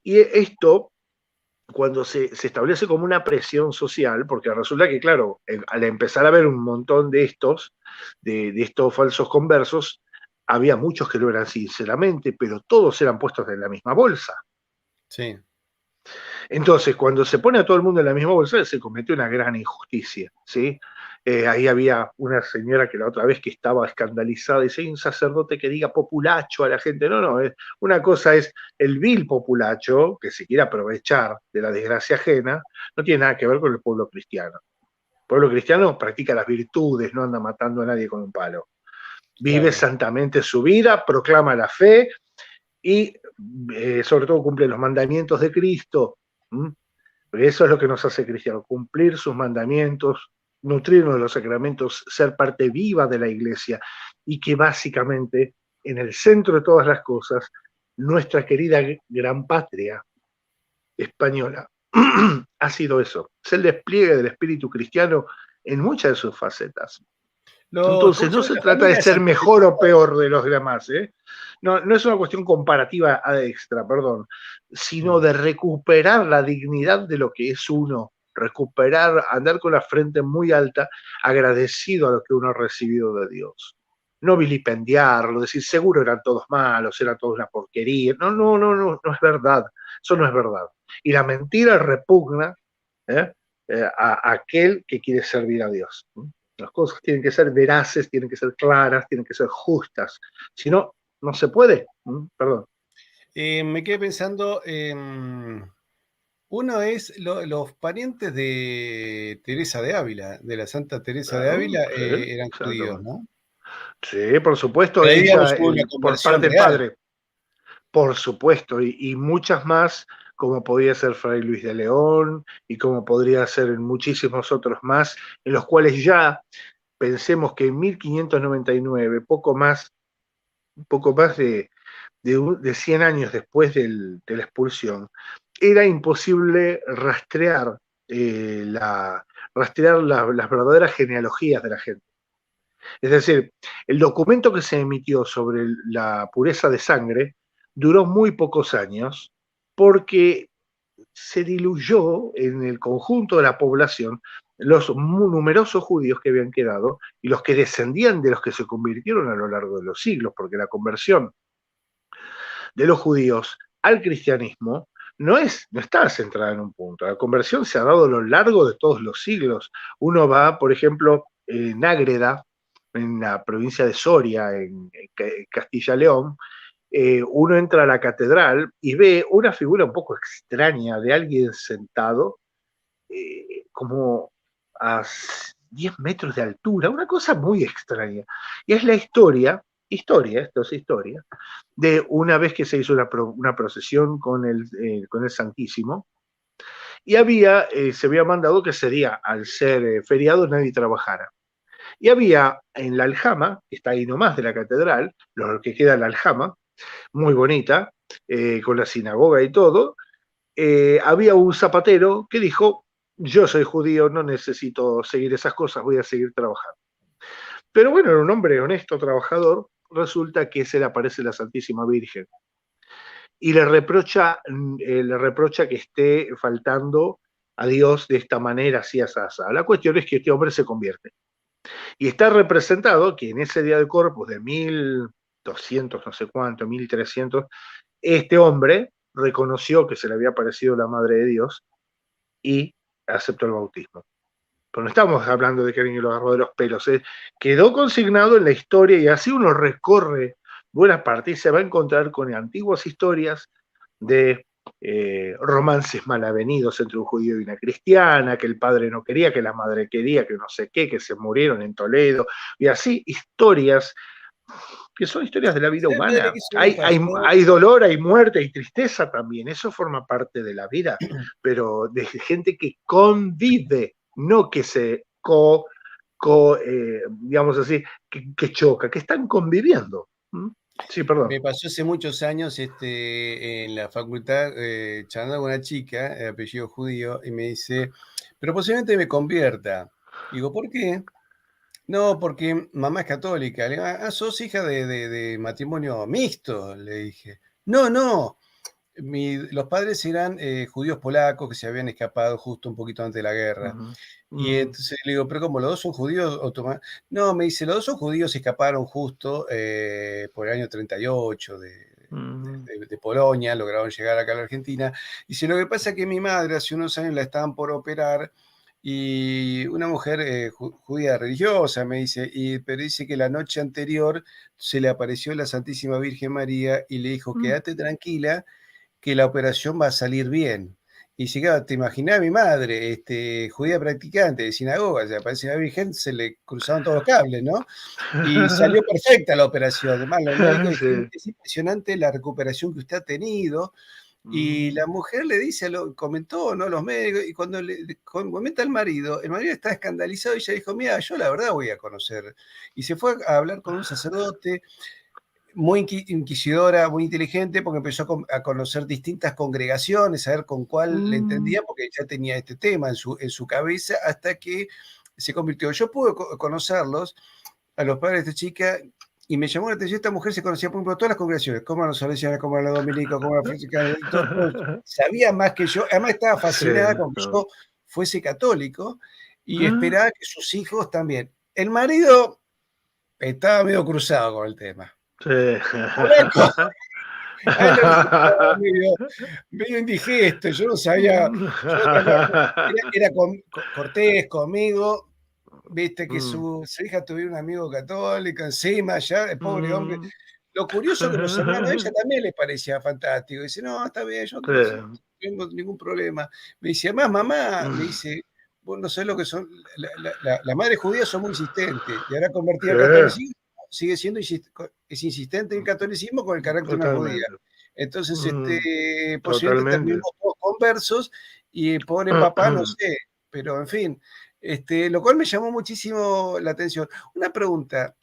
Y esto, cuando se establece como una presión social, porque resulta que, claro, al empezar a haber un montón de estos falsos conversos, había muchos que lo eran sinceramente, pero todos eran puestos en la misma bolsa.
Sí.
Entonces, cuando se pone a todo el mundo en la misma bolsa, se comete una gran injusticia, ¿sí? Ahí había una señora que la otra vez que estaba escandalizada, dice, hay un sacerdote que diga populacho a la gente. No, no, una cosa es el vil populacho, que se quiere aprovechar de la desgracia ajena, no tiene nada que ver con el pueblo cristiano. El pueblo cristiano practica las virtudes, no anda matando a nadie con un palo. Vive
Claro.
santamente su vida, proclama la fe y sobre todo cumple los mandamientos de Cristo. ¿Mm? Eso es lo que nos hace cristianos, cumplir sus mandamientos, nutrirnos de los sacramentos, ser parte viva de la iglesia y que básicamente en el centro de todas las cosas, nuestra querida gran patria española ha sido eso, es el despliegue del espíritu cristiano en muchas de sus facetas.
¿Cómo
Entonces,
se
no
llama
se
la
trata de
familia
ser
esa que
mejor o peor de los demás, ¿eh? No, no es una cuestión comparativa a extra, perdón, sino de recuperar la dignidad de lo que es uno, recuperar, andar con la frente muy alta, agradecido a lo que uno ha recibido de Dios. No vilipendiarlo, decir seguro eran todos malos, era toda una porquería. No, no, no, no, no es verdad. Eso no es verdad. Y la mentira repugna ¿eh? A aquel que quiere servir a Dios. Las cosas tienen que ser veraces, tienen que ser claras, tienen que ser justas. Si no, no se puede. Perdón.
Me quedé pensando, uno es los parientes de Teresa de Ávila, de la Santa Teresa de
Claro,
Ávila,
sí,
eran judíos,
exactamente.
¿no?
Sí, por supuesto,
Pero ahí, digamos,
ella,
hubo una
por
conversión
parte del
real.
padre, por supuesto, y muchas más, como podría ser Fray Luis de León, y como podría ser muchísimos otros más, en los cuales ya pensemos que en 1599, poco más de 100 años después de la expulsión, era imposible rastrear las verdaderas genealogías de la gente. Es decir, el documento que se emitió sobre la pureza de sangre duró muy pocos años porque se diluyó en el conjunto de la población los numerosos judíos que habían quedado y los que descendían de los que se convirtieron a lo largo de los siglos, porque la conversión de los judíos al cristianismo no está centrada en un punto. La conversión se ha dado a lo largo de todos los siglos. Uno va, por ejemplo, en Ágreda, en la provincia de Soria, en Castilla-León, uno entra a la catedral y ve una figura un poco extraña de alguien sentado, como a 10 metros de altura, una cosa muy extraña. Y es la esto es historia, de una vez que se hizo una procesión con el Santísimo, y se había mandado que ese día, al ser feriado, nadie trabajara. Y había en la aljama, que está ahí nomás de la catedral, lo que queda en la aljama, muy bonita, con la sinagoga y todo, había un zapatero que dijo, yo soy judío, no necesito seguir esas cosas, voy a seguir trabajando. Pero bueno, era un hombre honesto, trabajador, resulta que se le aparece la Santísima Virgen y le reprocha que esté faltando a Dios de esta manera, así así. La cuestión es que este hombre se convierte. Y está representado que en ese día de Corpus de 1200, no sé cuánto, 1300, este hombre reconoció que se le había aparecido la Madre de Dios y aceptó el bautismo. Pero no estamos hablando de que alguien lo agarró de los pelos, quedó consignado en la historia y así uno recorre buena parte y se va a encontrar con antiguas historias de romances malavenidos entre un judío y una cristiana, que el padre no quería, que la madre quería, que no sé qué, que se murieron en Toledo, y así historias que son historias de la vida
¿Sabes, padre,
humana.
que eso me pasó?
Hay dolor, hay muerte, hay tristeza también, eso forma parte de la vida, pero de gente que convive, no que se digamos así, que choca, que están conviviendo. Sí, perdón.
Me pasó hace muchos años en la facultad charlando con una chica, de apellido judío, y me dice, pero posiblemente me convierta. Digo, ¿por qué? No, porque mamá es católica. Le digo, sos hija de matrimonio mixto, le dije. No, no. Los padres eran judíos polacos que se habían escapado justo un poquito antes de la guerra.
Ujú.
Y entonces le digo, pero como los dos son judíos, no, me dice, los dos son judíos y escaparon justo por el año 38
Ujú.
de Polonia, lograron llegar acá a la Argentina. Dice, lo que pasa es que mi madre hace unos años la estaban por operar y una mujer judía religiosa, me dice, pero dice que la noche anterior se le apareció la Santísima Virgen María y le dijo,
Mm.
quédate tranquila, que la operación va a salir bien. Y si claro, te imaginás a mi madre, judía practicante de sinagoga, o sea, parece la Virgen, se le cruzaron todos los cables, ¿no? Y salió perfecta la operación. Además, los médicos dijeron,
Sí.
es impresionante la recuperación que usted ha tenido. Y
Mm.
la mujer le dice, comentó, ¿no? Los médicos, y cuando le comenta al marido, el marido está escandalizado y ella dijo, mira, yo la verdad voy a conocer. Y se fue a hablar con un sacerdote, muy inquisidora, muy inteligente, porque empezó a conocer distintas congregaciones, a ver con cuál le
Mm.
entendía, porque ya tenía este tema en su cabeza, hasta que se convirtió. Yo pude conocerlos, a los padres de esta chica, y me llamó la atención, esta mujer se conocía, por ejemplo, todas las congregaciones, como la salesiana, como la dominica, como la franciscana, sabía más que yo, además estaba
Sí,
fascinada con que
no.
yo fuese católico, y
Mm.
esperaba que sus hijos también. El marido estaba medio cruzado con el tema.
Sí.
Polaco, a él le resultaba medio indigesto, yo no sabía, yo era cortés conmigo, viste que
Mm.
su hija tuviera un amigo católico encima, ya el pobre hombre.
Mm.
Lo curioso que los hermanos de ella también les parecía fantástico. Dice, no, está bien, yo
Sí.
no tengo ningún problema. Me dice, además, mamá, me dice, vos no sabés lo que son, las madres judías son muy insistentes, y ahora convertida
Sí,
al catolicismo, sigue siendo es insistente en el catolicismo con el carácter de una judía.
totalmente.
Entonces,
Mm.
posiblemente
Totalmente.
terminamos todos conversos, y pobre papá, no sé, pero en fin, lo cual me llamó muchísimo la atención. Una pregunta,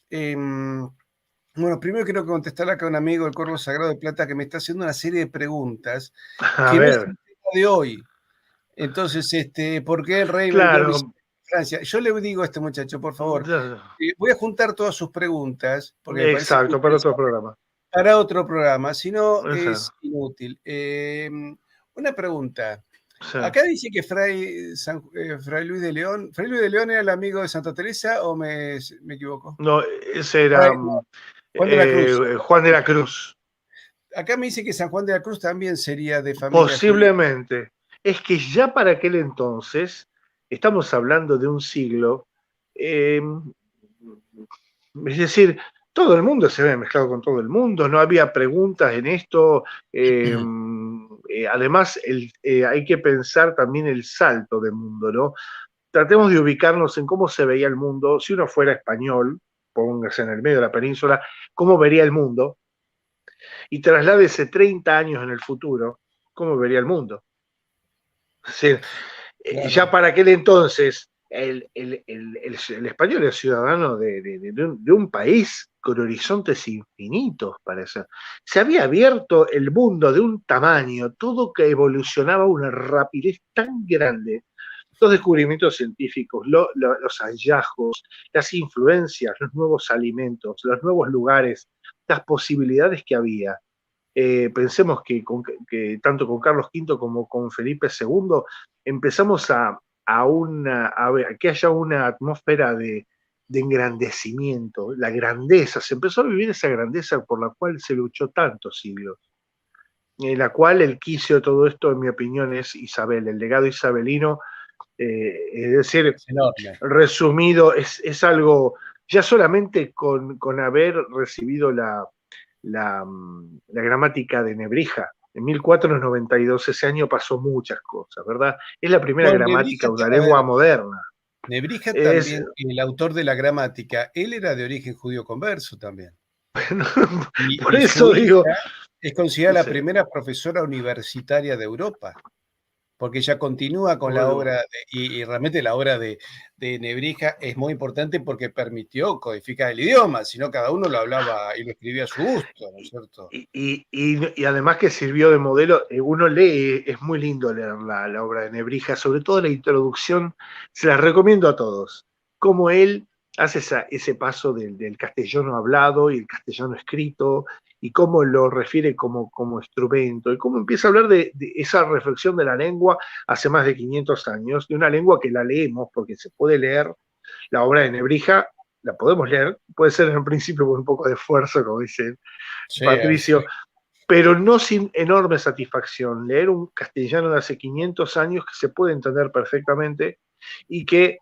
bueno, primero quiero contestarle acá a un amigo del Corvo Sagrado de Plata que me está haciendo una serie de preguntas
A
que no es
ver,
el tema de hoy. Entonces, ¿por qué el rey vendió a
claro.
Francia? Yo le digo a este muchacho, por favor,
Ya.
voy a juntar todas sus preguntas, porque me parece muy
Exacto, para otro
interesante,
programa.
para otro programa, si no
Esa.
es inútil. Una pregunta.
Sí.
Acá dice que Fray Luis de León. ¿Fray Luis de León era el amigo de Santa Teresa o me equivoco?
No, ese era
No, Juan de la Cruz.
Juan de la Cruz.
Acá me dice que San Juan de la Cruz también sería de familia judía.
Posiblemente. Es que ya para aquel entonces, estamos hablando de un siglo, eh, es decir, todo el mundo se había mezclado con todo el mundo, no había preguntas en esto. eh, Además, hay que pensar también el salto de mundo, ¿no? Tratemos de ubicarnos en cómo se veía el mundo, si uno fuera español, póngase en el medio de la península, cómo vería el mundo, y trasládese 30 años en el futuro, cómo vería el mundo. Es decir, ya
Claro.
para aquel entonces, el español es ciudadano de un país con horizontes infinitos, parece. Se había abierto el mundo de un tamaño, todo que evolucionaba a una rapidez tan grande. Los descubrimientos científicos, los hallazgos, las influencias, los nuevos alimentos, los nuevos lugares, las posibilidades que había. Pensemos que tanto con Carlos V como con Felipe II empezamos a que haya una atmósfera de engrandecimiento, la grandeza, se empezó a vivir esa grandeza por la cual se luchó tantos siglos, en la cual el quicio de todo esto, en mi opinión, es Isabel, el legado isabelino. Es decir,
Es enorme.
resumido, es algo, ya solamente con haber recibido la gramática de Nebrija. En 1492, ese año pasó muchas cosas, ¿verdad? Es la primera
Bueno,
gramática de una
a ver,
lengua moderna.
Nebrija
Es,
también, el autor de la gramática, él era de origen judío converso también.
por
Y su
eso digo,
hija es considerada la
sí,
primera profesora universitaria de Europa. porque ella continúa con la obra, y realmente la obra de Nebrija es muy importante porque permitió codificar el idioma, si no cada uno lo hablaba y lo escribía a su gusto, ¿no es cierto?
Y además que sirvió de modelo, uno lee, es muy lindo leer la obra de Nebrija, sobre todo la introducción, se la recomiendo a todos, cómo él hace ese paso del castellano hablado y el castellano escrito, y cómo lo refiere como instrumento, y cómo empieza a hablar de esa reflexión de la lengua hace más de 500 años, de una lengua que la leemos, porque se puede leer la obra de Nebrija, la podemos leer, puede ser en un principio con un poco de esfuerzo, como dice
Sí,
Patricio, pero no sin enorme satisfacción. Leer un castellano de hace 500 años que se puede entender perfectamente y que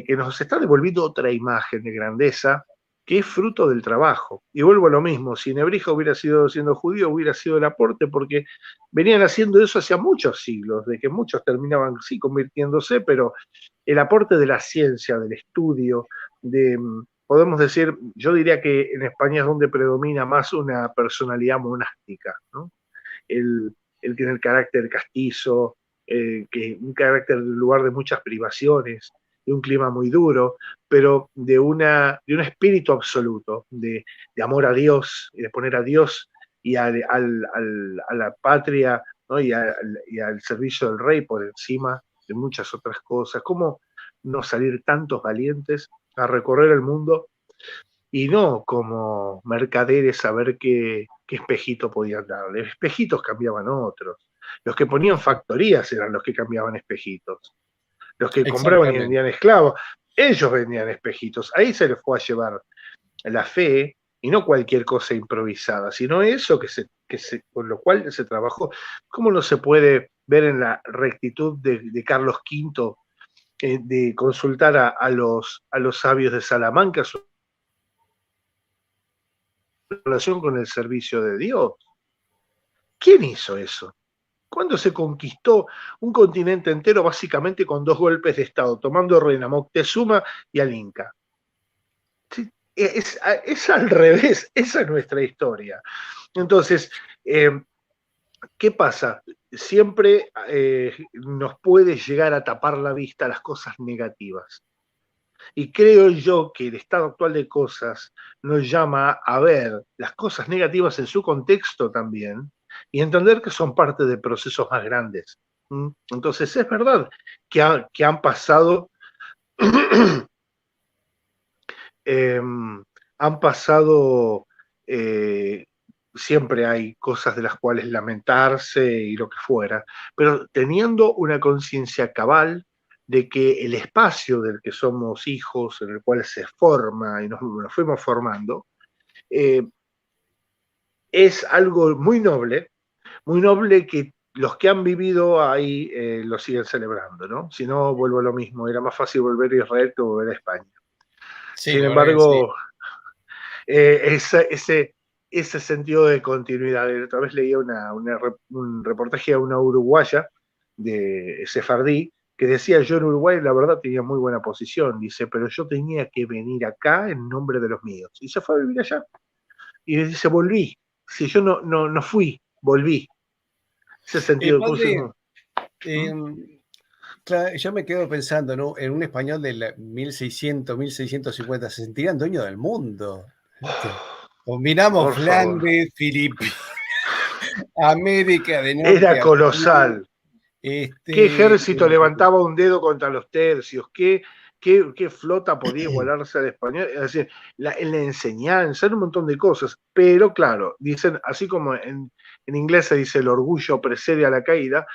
nos está devolviendo otra imagen de grandeza que es fruto del trabajo. Y vuelvo a lo mismo, si Nebrija hubiera sido siendo judío, hubiera sido el aporte, porque venían haciendo eso hace muchos siglos, de que muchos terminaban sí convirtiéndose, pero el aporte de la ciencia, del estudio, de, podemos decir, yo diría que en España es donde predomina más una personalidad monástica, ¿no? El tener carácter castizo, que un carácter en lugar de muchas privaciones, de un clima muy duro, pero de un espíritu absoluto, de amor a Dios, y de poner a Dios y a la patria, ¿no? Y al servicio del rey por encima de muchas otras cosas. ¿Cómo no salir tantos valientes a recorrer el mundo y no como mercaderes a ver qué espejito podían darle? Espejitos cambiaban otros. Los que ponían factorías eran los que cambiaban espejitos. Los que compraban y
exactamente.
vendían esclavos, ellos vendían espejitos. Ahí se les fue a llevar la fe, y no cualquier cosa improvisada, sino eso con lo cual se trabajó. ¿Cómo no se puede ver en la rectitud de Carlos V de consultar a los sabios de Salamanca su relación con el servicio de Dios? ¿Quién hizo eso? ¿Cuándo se conquistó un continente entero básicamente con 2 golpes de Estado, tomando reina a Moctezuma y al Inca? Sí, es al revés, esa es nuestra historia. Entonces, ¿qué pasa? Siempre nos puede llegar a tapar la vista las cosas negativas. Y creo yo que el estado actual de cosas nos llama a ver las cosas negativas en su contexto también y entender que son parte de procesos más grandes. Entonces es verdad que han pasado, eh, han pasado, eh, siempre hay cosas de las cuales lamentarse y lo que fuera, pero teniendo una conciencia cabal de que el espacio del que somos hijos, en el cual se forma y nos fuimos formando, eh, es algo muy noble que los que han vivido ahí lo siguen celebrando, ¿no? Si no, vuelvo a lo mismo, era más fácil volver a Israel que volver a España.
Sí,
Sin
la verdad que sí.
embargo, ese sentido de continuidad. Otra vez leía un reportaje a una uruguaya de Sefardí que decía: yo en Uruguay la verdad tenía muy buena posición, dice, pero yo tenía que venir acá en nombre de los míos. Y se fue a vivir allá. Y dice: volví. Si yo no fui, volví. Ese sentido de
Padre,
crucismo.
claro, yo me quedo pensando, ¿no? En un español de 1600, 1650, se sentirían dueños del mundo. ¿Viste? Combinamos
Por favor.
Flandes, Filipinas, América de Norte
Era
a Sur,
colosal. ¿Qué ejército
bueno,
levantaba un dedo contra los tercios? ¿Qué flota podía igualarse al español? Es decir, en la enseñanza, en un montón de cosas. Pero claro, dicen, así como en inglés se dice el orgullo precede a la caída,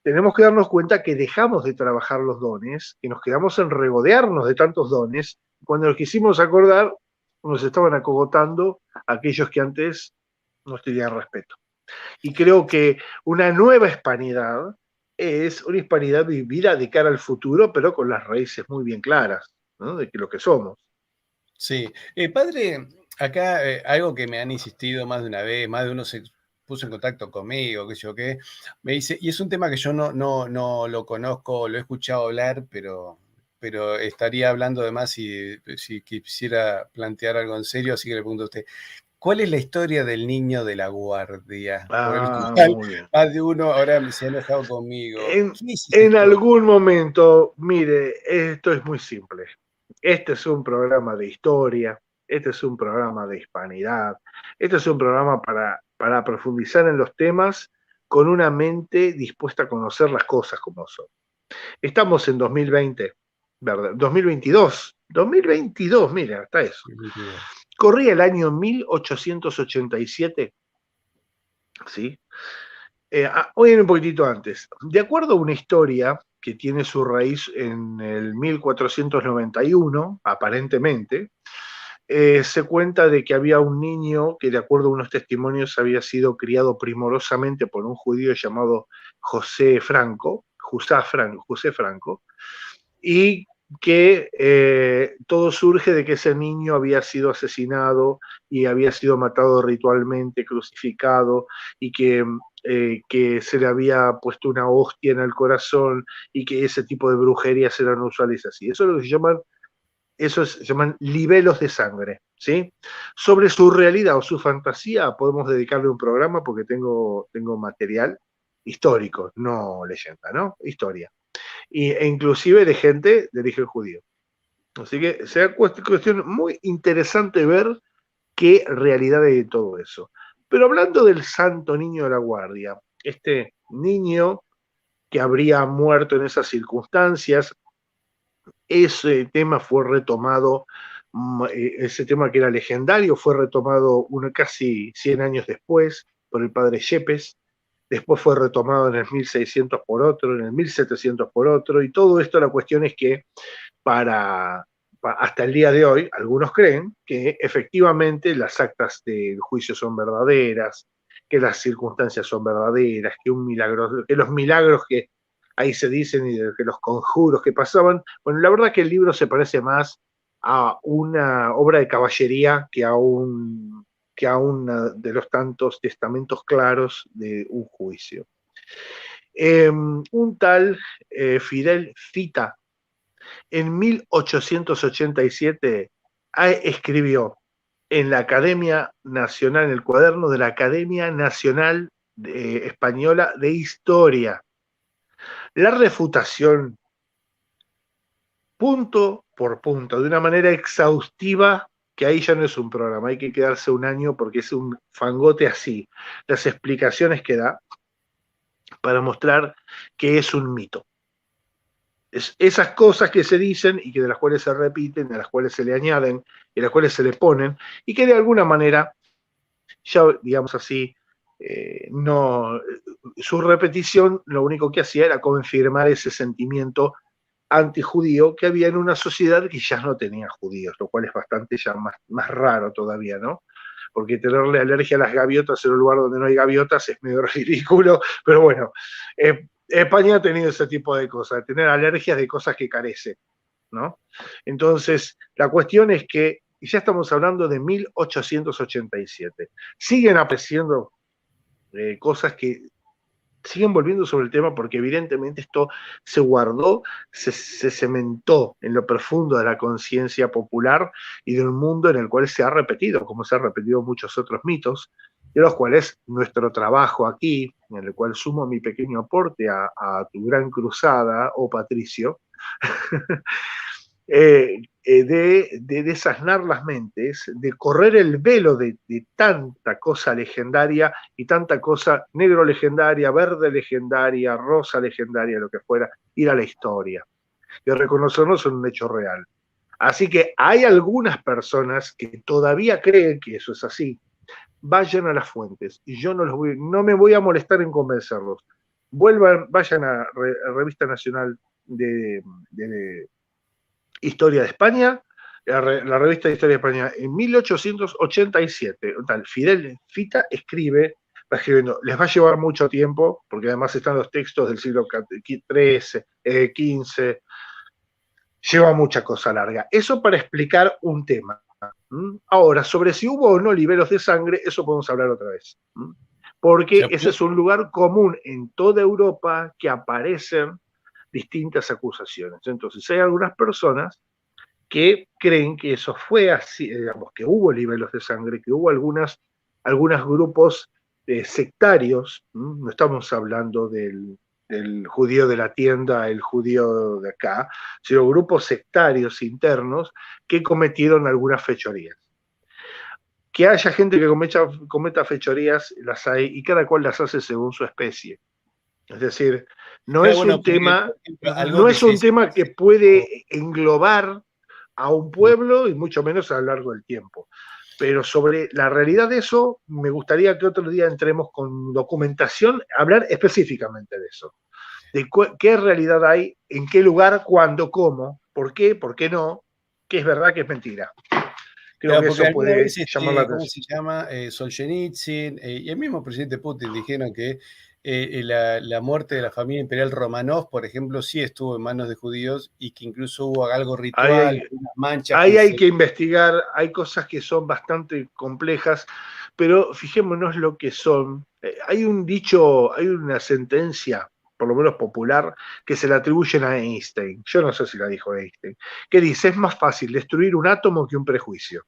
tenemos que darnos cuenta que dejamos de trabajar los dones, que nos quedamos en regodearnos de tantos dones. Cuando los quisimos acordar, nos estaban acogotando aquellos que antes nos tenían respeto. Y creo que una nueva hispanidad es una hispanidad vivida de cara al futuro, pero con las raíces muy bien claras, ¿no? De que lo que somos.
sí. Padre, acá algo que me han insistido más de una vez, más de uno se puso en contacto conmigo, qué sé yo qué, me dice, y es un tema que yo no lo conozco, lo he escuchado hablar, pero estaría hablando de más si quisiera plantear algo en serio, así que le pregunto a usted, ¿Cuál es la historia del niño de la guardia? Por el
Ah,
cual
muy bien.
más de uno ahora se ha enojado conmigo.
En,
¿Qué es esa
en
historia?
algún momento, mire, esto es muy simple. Este es un programa de historia, este es un programa de hispanidad, este es un programa para profundizar en los temas con una mente dispuesta a conocer las cosas como son. Estamos en 2020, ¿verdad? 2022, mira, hasta eso. Corría el año 1887, ¿sí? Hoy un poquitito antes. De acuerdo a una historia que tiene su raíz en el 1491, aparentemente, se cuenta de que había un niño que, de acuerdo a unos testimonios, había sido criado primorosamente por un judío llamado José Franco, y que todo surge de que ese niño había sido asesinado y había sido matado ritualmente, crucificado, y que se le había puesto una hostia en el corazón y que ese tipo de brujerías eran usuales así. Eso es lo que se llaman libelos de sangre, ¿sí? Sobre su realidad o su fantasía podemos dedicarle un programa porque tengo material histórico, no leyenda, ¿no? Historia. E inclusive de gente de origen judío. Así que será cuestión muy interesante ver qué realidad hay de todo eso. Pero hablando del Santo Niño de la Guardia, este niño que habría muerto en esas circunstancias, ese tema fue retomado, ese tema que era legendario, fue retomado casi 100 años después por el padre Yepes, después fue retomado en el 1600 por otro, en el 1700 por otro, y todo esto la cuestión es que hasta el día de hoy, algunos creen que efectivamente las actas del juicio son verdaderas, que las circunstancias son verdaderas, que los milagros que ahí se dicen y que los conjuros que pasaban, bueno, la verdad que el libro se parece más a una obra de caballería que a uno de los tantos testamentos claros de un juicio. Un tal Fidel Fita, en 1887 escribió en la Academia Nacional, en el cuaderno de la Academia Nacional Española de Historia, la refutación, punto por punto, de una manera exhaustiva, que ahí ya no es un programa, hay que quedarse un año porque es un fangote así, las explicaciones que da para mostrar que es un mito. Esas cosas que se dicen y que de las cuales se repiten, de las cuales se le añaden, de las cuales se le ponen, y que de alguna manera, ya digamos así, no, su repetición lo único que hacía era confirmar ese sentimiento antijudío que había en una sociedad que ya no tenía judíos, lo cual es bastante ya más raro todavía, ¿no? Porque tenerle alergia a las gaviotas en un lugar donde no hay gaviotas es medio ridículo, pero bueno, España ha tenido ese tipo de cosas, tener alergias de cosas que carece, ¿no? Entonces, la cuestión es que ya estamos hablando de 1887. Siguen apareciendo cosas que siguen volviendo sobre el tema porque evidentemente esto se guardó, se cementó en lo profundo de la conciencia popular y de un mundo en el cual se ha repetido, como se han repetido muchos otros mitos, de los cuales nuestro trabajo aquí, en el cual sumo mi pequeño aporte a tu gran cruzada, oh Patricio, de desasnar las mentes, de correr el velo de tanta cosa legendaria y tanta cosa negro legendaria, verde legendaria, rosa legendaria, lo que fuera, ir a la historia y reconocernos en un hecho real. Así que hay algunas personas que todavía creen que eso es así. Vayan a las fuentes y yo no me voy a molestar en convencerlos. Vayan a Revista Nacional de Historia de España, la revista de Historia de España, en 1887, tal Fidel Fita va escribiendo, les va a llevar mucho tiempo, porque además están los textos del siglo XIII, XV, lleva mucha cosa larga. Eso para explicar un tema. Ahora, sobre si hubo o no libelos de sangre, eso podemos hablar otra vez. Porque ese es un lugar común en toda Europa que aparecen distintas acusaciones. Entonces, hay algunas personas que creen que eso fue así, digamos, que hubo libelos de sangre, que hubo algunos grupos sectarios, no estamos hablando del judío de la tienda, el judío de acá, sino grupos sectarios internos que cometieron algunas fechorías. Que haya gente que cometa fechorías, las hay, y cada cual las hace según su especie. Es decir, no es un tema, no es un tema que puede englobar a un pueblo y mucho menos a lo largo del tiempo. Pero sobre la realidad de eso, me gustaría que otro día entremos con documentación, hablar específicamente de eso. De qué realidad hay, en qué lugar, cuándo, cómo, por qué no, qué es verdad, qué es mentira. Creo que eso puede llamar la atención.
¿Cómo se llama? Solzhenitsyn y el mismo presidente Putin dijeron que la muerte de la familia imperial Romanov, por ejemplo, sí estuvo en manos de judíos y que incluso hubo algo ritual, unas manchas.
Ahí hay que investigar, hay cosas que son bastante complejas, pero fijémonos lo que son. Hay un dicho, hay una sentencia, por lo menos popular, que se le atribuyen a Einstein. Yo no sé si la dijo Einstein, que dice, es más fácil destruir un átomo que un prejuicio.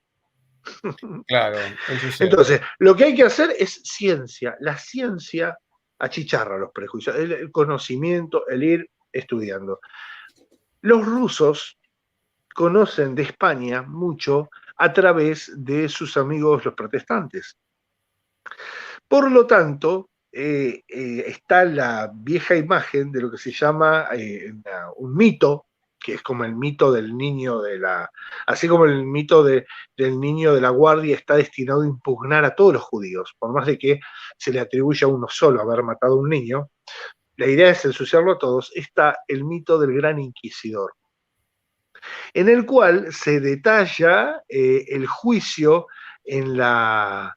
Claro, eso es cierto.
Entonces, lo que hay que hacer es ciencia. La ciencia achicharra los prejuicios, el conocimiento, el ir estudiando. Los rusos conocen de España mucho a través de sus amigos los protestantes. Por lo tanto, está la vieja imagen de lo que se llama un mito, que es como el mito del niño así como el mito del niño de la guardia está destinado a impugnar a todos los judíos, por más de que se le atribuya a uno solo haber matado a un niño, la idea es ensuciarlo a todos, está el mito del gran inquisidor, en el cual se detalla el juicio en la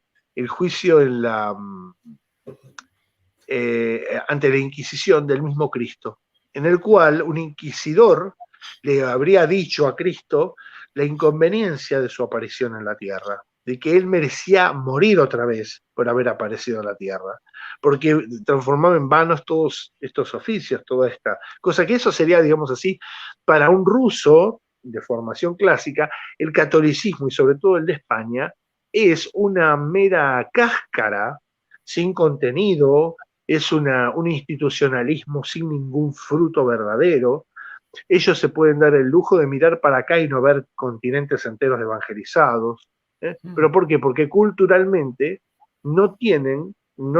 ante la Inquisición del mismo Cristo, en el cual un inquisidor le habría dicho a Cristo la inconveniencia de su aparición en la tierra, de que él merecía morir otra vez por haber aparecido en la tierra, porque transformaba en vanos todos estos oficios, toda esta cosa, que eso sería, digamos así, para un ruso de formación clásica, el catolicismo y sobre todo el de España es una mera cáscara sin contenido, es un institucionalismo sin ningún fruto verdadero. Ellos se pueden dar el lujo de mirar para acá y no ver continentes enteros evangelizados. ¿Pero por qué? Porque culturalmente no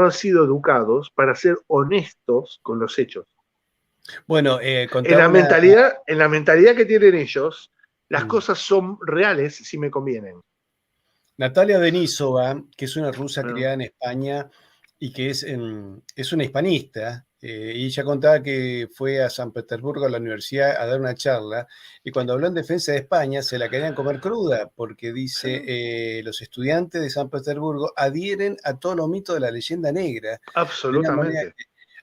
han sido educados para ser honestos con los hechos.
Bueno,
en la mentalidad que tienen ellos, las cosas son reales si me convienen.
Natalia Denisova, que es una rusa criada en España y que es una hispanista, y ella contaba que fue a San Petersburgo a la universidad a dar una charla, y cuando habló en defensa de España se la querían comer cruda, porque dice, los estudiantes de San Petersburgo adhieren a todos los mitos de la leyenda negra.
Absolutamente.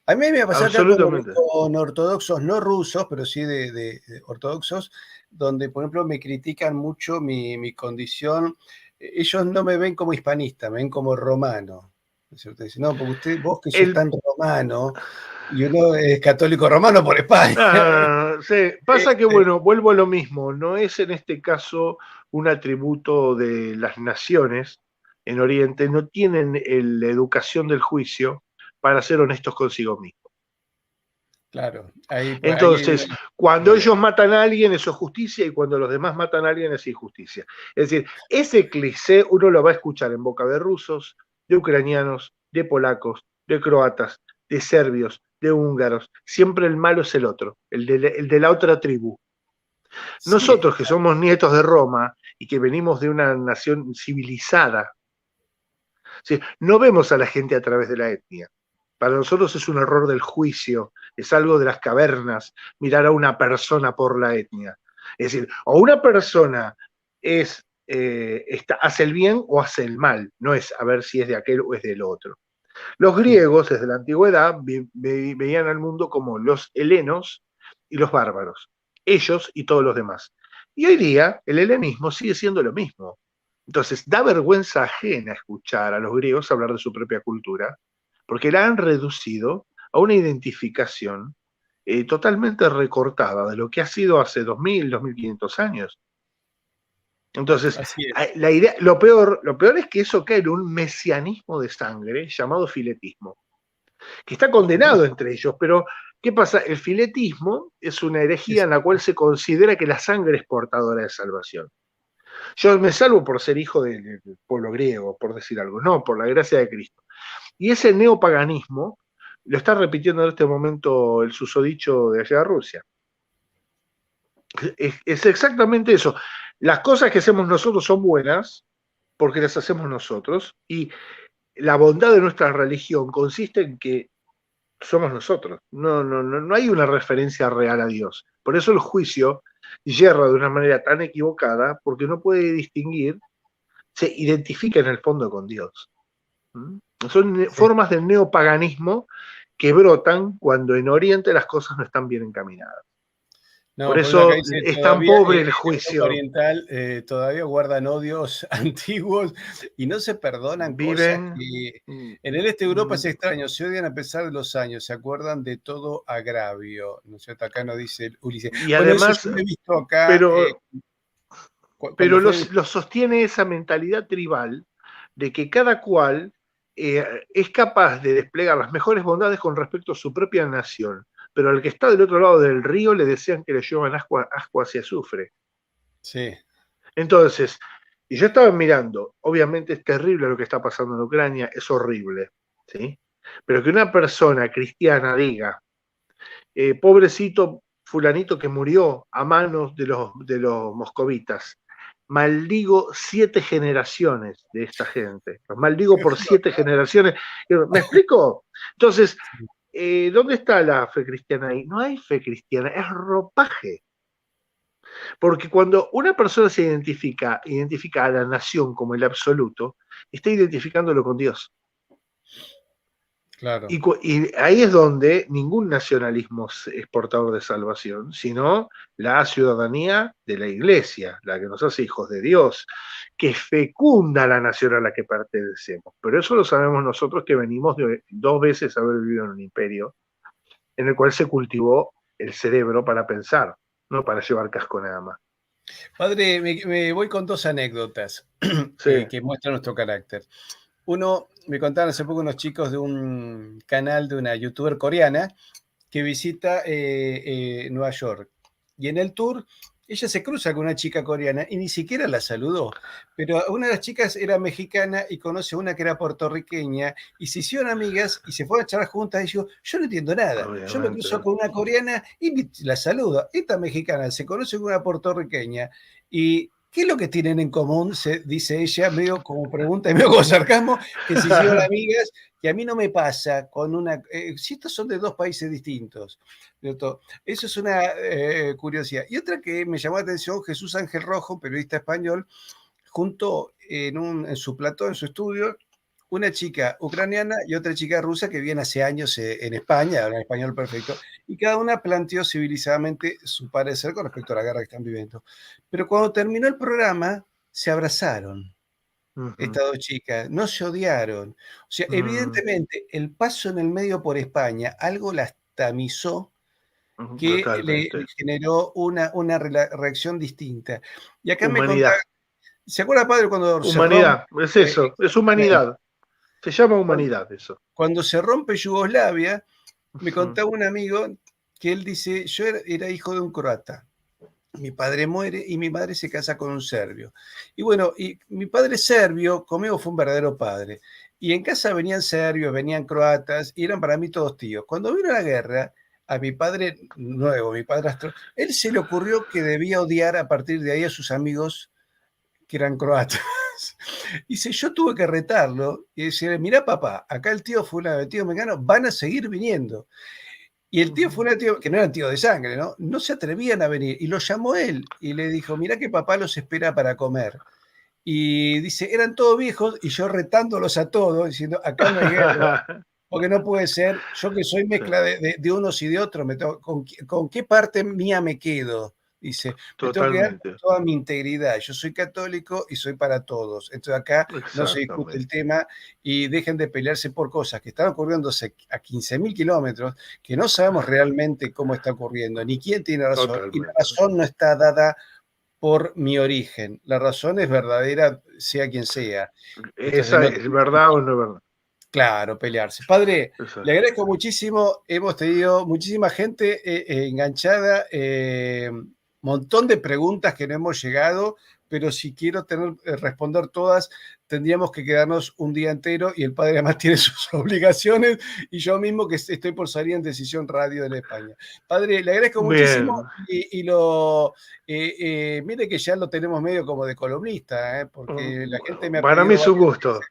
A mí me pasó acá con ortodoxos, no rusos, pero sí de ortodoxos, donde, por ejemplo, me critican mucho mi condición. Ellos no me ven como hispanista, me ven como romano. Usted dice, no, porque vos que sos tan romano, y uno es católico romano por España.
Sí. Pasa que, bueno, vuelvo a lo mismo, no es en este caso un atributo de las naciones en Oriente, no tienen la educación del juicio para ser honestos consigo mismos.
Claro.
Entonces, cuando ellos matan a alguien, eso es justicia, y cuando los demás matan a alguien, es injusticia. Es decir, ese cliché uno lo va a escuchar en boca de rusos, de ucranianos, de polacos, de croatas, de serbios, de húngaros. Siempre el malo es el otro, el de la otra tribu. Sí. Nosotros, que somos nietos de Roma y que venimos de una nación civilizada, ¿sí?, no vemos a la gente a través de la etnia. Para nosotros es un error del juicio, es algo de las cavernas, mirar a una persona por la etnia. Es decir, o una persona hace el bien o hace el mal, no es a ver si es de aquel o es del otro. Los griegos, desde la antigüedad, veían al mundo como los helenos y los bárbaros, ellos y todos los demás. Y hoy día el helenismo sigue siendo lo mismo. Entonces, da vergüenza ajena escuchar a los griegos hablar de su propia cultura, porque la han reducido a una identificación totalmente recortada de lo que ha sido hace 2000, 2500 años. Entonces,
Así es.
la idea, lo peor es que eso cae en un mesianismo de sangre llamado filetismo, que está condenado entre ellos, pero ¿qué pasa? El filetismo es una herejía en la cual se considera que la sangre es portadora de salvación. Yo me salvo por ser hijo del pueblo griego, por decir algo, no, por la gracia de Cristo. Y ese neopaganismo lo está repitiendo en este momento el susodicho de allá de Rusia. Es exactamente eso. Las cosas que hacemos nosotros son buenas porque las hacemos nosotros y la bondad de nuestra religión consiste en que somos nosotros. No hay una referencia real a Dios. Por eso el juicio yerra de una manera tan equivocada porque no puede distinguir, se identifica en el fondo con Dios. Son formas del neopaganismo que brotan cuando en Oriente las cosas no están bien encaminadas.
No,
Por
por eso acá
eso
dice,
es tan
todavía
pobre el
en Europa
juicio.
Oriental todavía guardan odios antiguos y no se perdonan cosas
Viven.
que en el este de Europa es extraño, se odian a pesar de los años, se acuerdan de todo agravio, ¿no es cierto? Acá nos dice Ulises.
Y
Bueno, eso
además,
yo lo he visto acá
pero,
cuando
pero
fui a
los sostiene esa mentalidad tribal de que cada cual es capaz de desplegar las mejores bondades con respecto a su propia nación, pero al que está del otro lado del río le desean que le lleven ascuas y azufre.
Sí.
Entonces, y yo estaba mirando, obviamente es terrible lo que está pasando en Ucrania, es horrible, ¿sí? Pero que una persona cristiana diga, pobrecito fulanito que murió a manos de los moscovitas, maldigo 7 generaciones de esta gente, los maldigo por 7 generaciones. ¿Me explico? Entonces, ¿dónde está la fe cristiana ahí? No hay fe cristiana, es ropaje. Porque cuando una persona se identifica a la nación como el absoluto, está identificándolo con Dios.
Claro.
Y ahí es donde ningún nacionalismo es portador de salvación, sino la ciudadanía de la iglesia, la que nos hace hijos de Dios, que fecunda la nación a la que pertenecemos. Pero eso lo sabemos nosotros que venimos de 2 veces haber vivido en un imperio en el cual se cultivó el cerebro para pensar, no para llevar casco nada más.
Padre, me voy con 2 anécdotas
Sí.
que muestran nuestro carácter. Uno, me contaron hace poco unos chicos de un canal de una youtuber coreana que visita Nueva York. Y en el tour, ella se cruza con una chica coreana y ni siquiera la saludó. Pero una de las chicas era mexicana y conoce a una que era puertorriqueña y se hicieron amigas y se fueron a charlar juntas. Y yo no entiendo nada.
Obviamente.
Yo me cruzo con una coreana y la saludo. Esta mexicana se conoce con una puertorriqueña y ¿qué es lo que tienen en común? Se dice ella, medio como pregunta y medio como sarcasmo, que se hicieron amigas, que a mí no me pasa con una. Si estos son de 2 países distintos. ¿Cierto? Eso es una curiosidad. Y otra que me llamó la atención, Jesús Ángel Rojo, periodista español, junto en su plató, en su estudio, una chica ucraniana y otra chica rusa que viene hace años en España, habla español perfecto, y cada una planteó civilizadamente su parecer con respecto a la guerra que están viviendo. Pero cuando terminó el programa, se abrazaron estas 2 chicas, no se odiaron. O sea, evidentemente, el paso en el medio por España, algo las tamizó que le
Totalmente.
generó una reacción distinta. Y acá me contaba,
Humanidad.
¿se acuerda, padre, cuando se rompe?
Humanidad. Es eso. Es humanidad. Se llama humanidad eso.
Cuando se rompe Yugoslavia, me contaba un amigo que él dice, yo era hijo de un croata. Mi padre muere y mi madre se casa con un serbio. Y bueno, y mi padre serbio conmigo fue un verdadero padre. Y en casa venían serbios, venían croatas, y eran para mí todos tíos. Cuando vino la guerra, a mi padre nuevo, mi padrastro, él se le ocurrió que debía odiar a partir de ahí a sus amigos que eran croatas. Dice, yo tuve que retarlo y decirle, mirá papá, acá el tío fulano, el tío mengano, van a seguir viniendo. Y el tío fulano, que no eran tío de sangre, ¿no? No se atrevían a venir. Y lo llamó él y le dijo, mirá que papá los espera para comer. Y dice, eran todos viejos y yo retándolos a todos, diciendo, acá no hay guerra, porque no puede ser, yo que soy mezcla de unos y de otros, ¿con qué parte mía me quedo? Dice, me tengo que quedar con
Totalmente.
toda mi integridad. Yo soy católico y soy para todos. Entonces acá no se discute el
Exactamente.
tema y dejen de pelearse por cosas que están ocurriéndose a 15.000 kilómetros, que no sabemos realmente cómo está ocurriendo, ni quién tiene razón. Y la
Totalmente.
razón no está dada por mi origen. La razón es verdadera, sea quien sea. Entonces,
¿Esa
no,
es verdad o no es verdad?
claro, pelearse. Padre, le
Exacto.
agradezco muchísimo. Hemos tenido muchísima gente enganchada, montón de preguntas que no hemos llegado, pero si quiero responder todas, tendríamos que quedarnos un día entero y el padre además tiene sus obligaciones y yo mismo que estoy por salir en Decisión Radio de la España. Padre, le agradezco
Bien,
muchísimo mire que ya lo tenemos medio como de columnista, porque la gente me ha
para mí
pedido
es un
varias
gusto.
veces.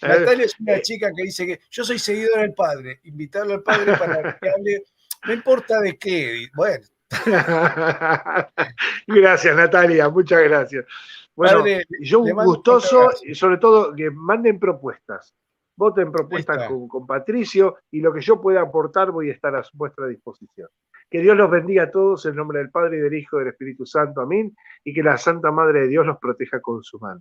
Eh,
Natalia es una
eh,
chica que dice que yo soy seguidora del padre, invitarlo al padre para que hable, no importa de qué. Bueno,
Gracias, Natalia, muchas gracias. Bueno,
padre,
yo
le
un
mando un fuerte
gustoso
abrazo.
y sobre todo que manden propuestas. Voten
Ahí
propuestas
está.
con Patricio y lo que yo pueda aportar voy a estar a vuestra disposición. Que Dios los bendiga a todos en nombre del Padre y del Hijo y del Espíritu Santo. Amén. Y que la Santa Madre de Dios los proteja con su mano.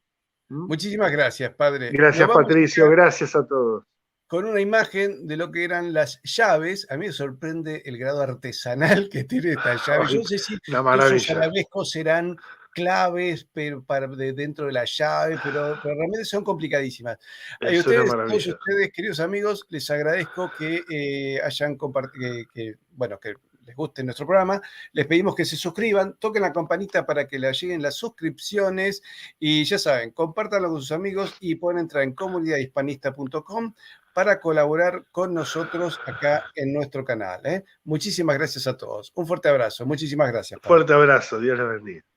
¿Mm?
Muchísimas gracias, padre. Nos
Gracias,
vamos
Patricio.
acá
Gracias a todos.
con una imagen de lo que eran las llaves. A mí me sorprende el grado artesanal que tiene esta llave. Yo
Ay,
no sé si
una
esos
maravilla.
arabescos serán claves pero dentro de la llave, pero realmente son complicadísimas. A
Es una
ustedes, todos
maravilla.
ustedes, queridos amigos, les agradezco que hayan compartido, bueno, que les guste nuestro programa. Les pedimos que se suscriban, toquen la campanita para que les lleguen las suscripciones y ya saben, compártanlo con sus amigos y pueden entrar en comunidadhispanista.com para colaborar con nosotros acá en nuestro canal. Muchísimas gracias a todos. Un fuerte abrazo. Muchísimas gracias, padre.
Fuerte abrazo. Dios los bendiga.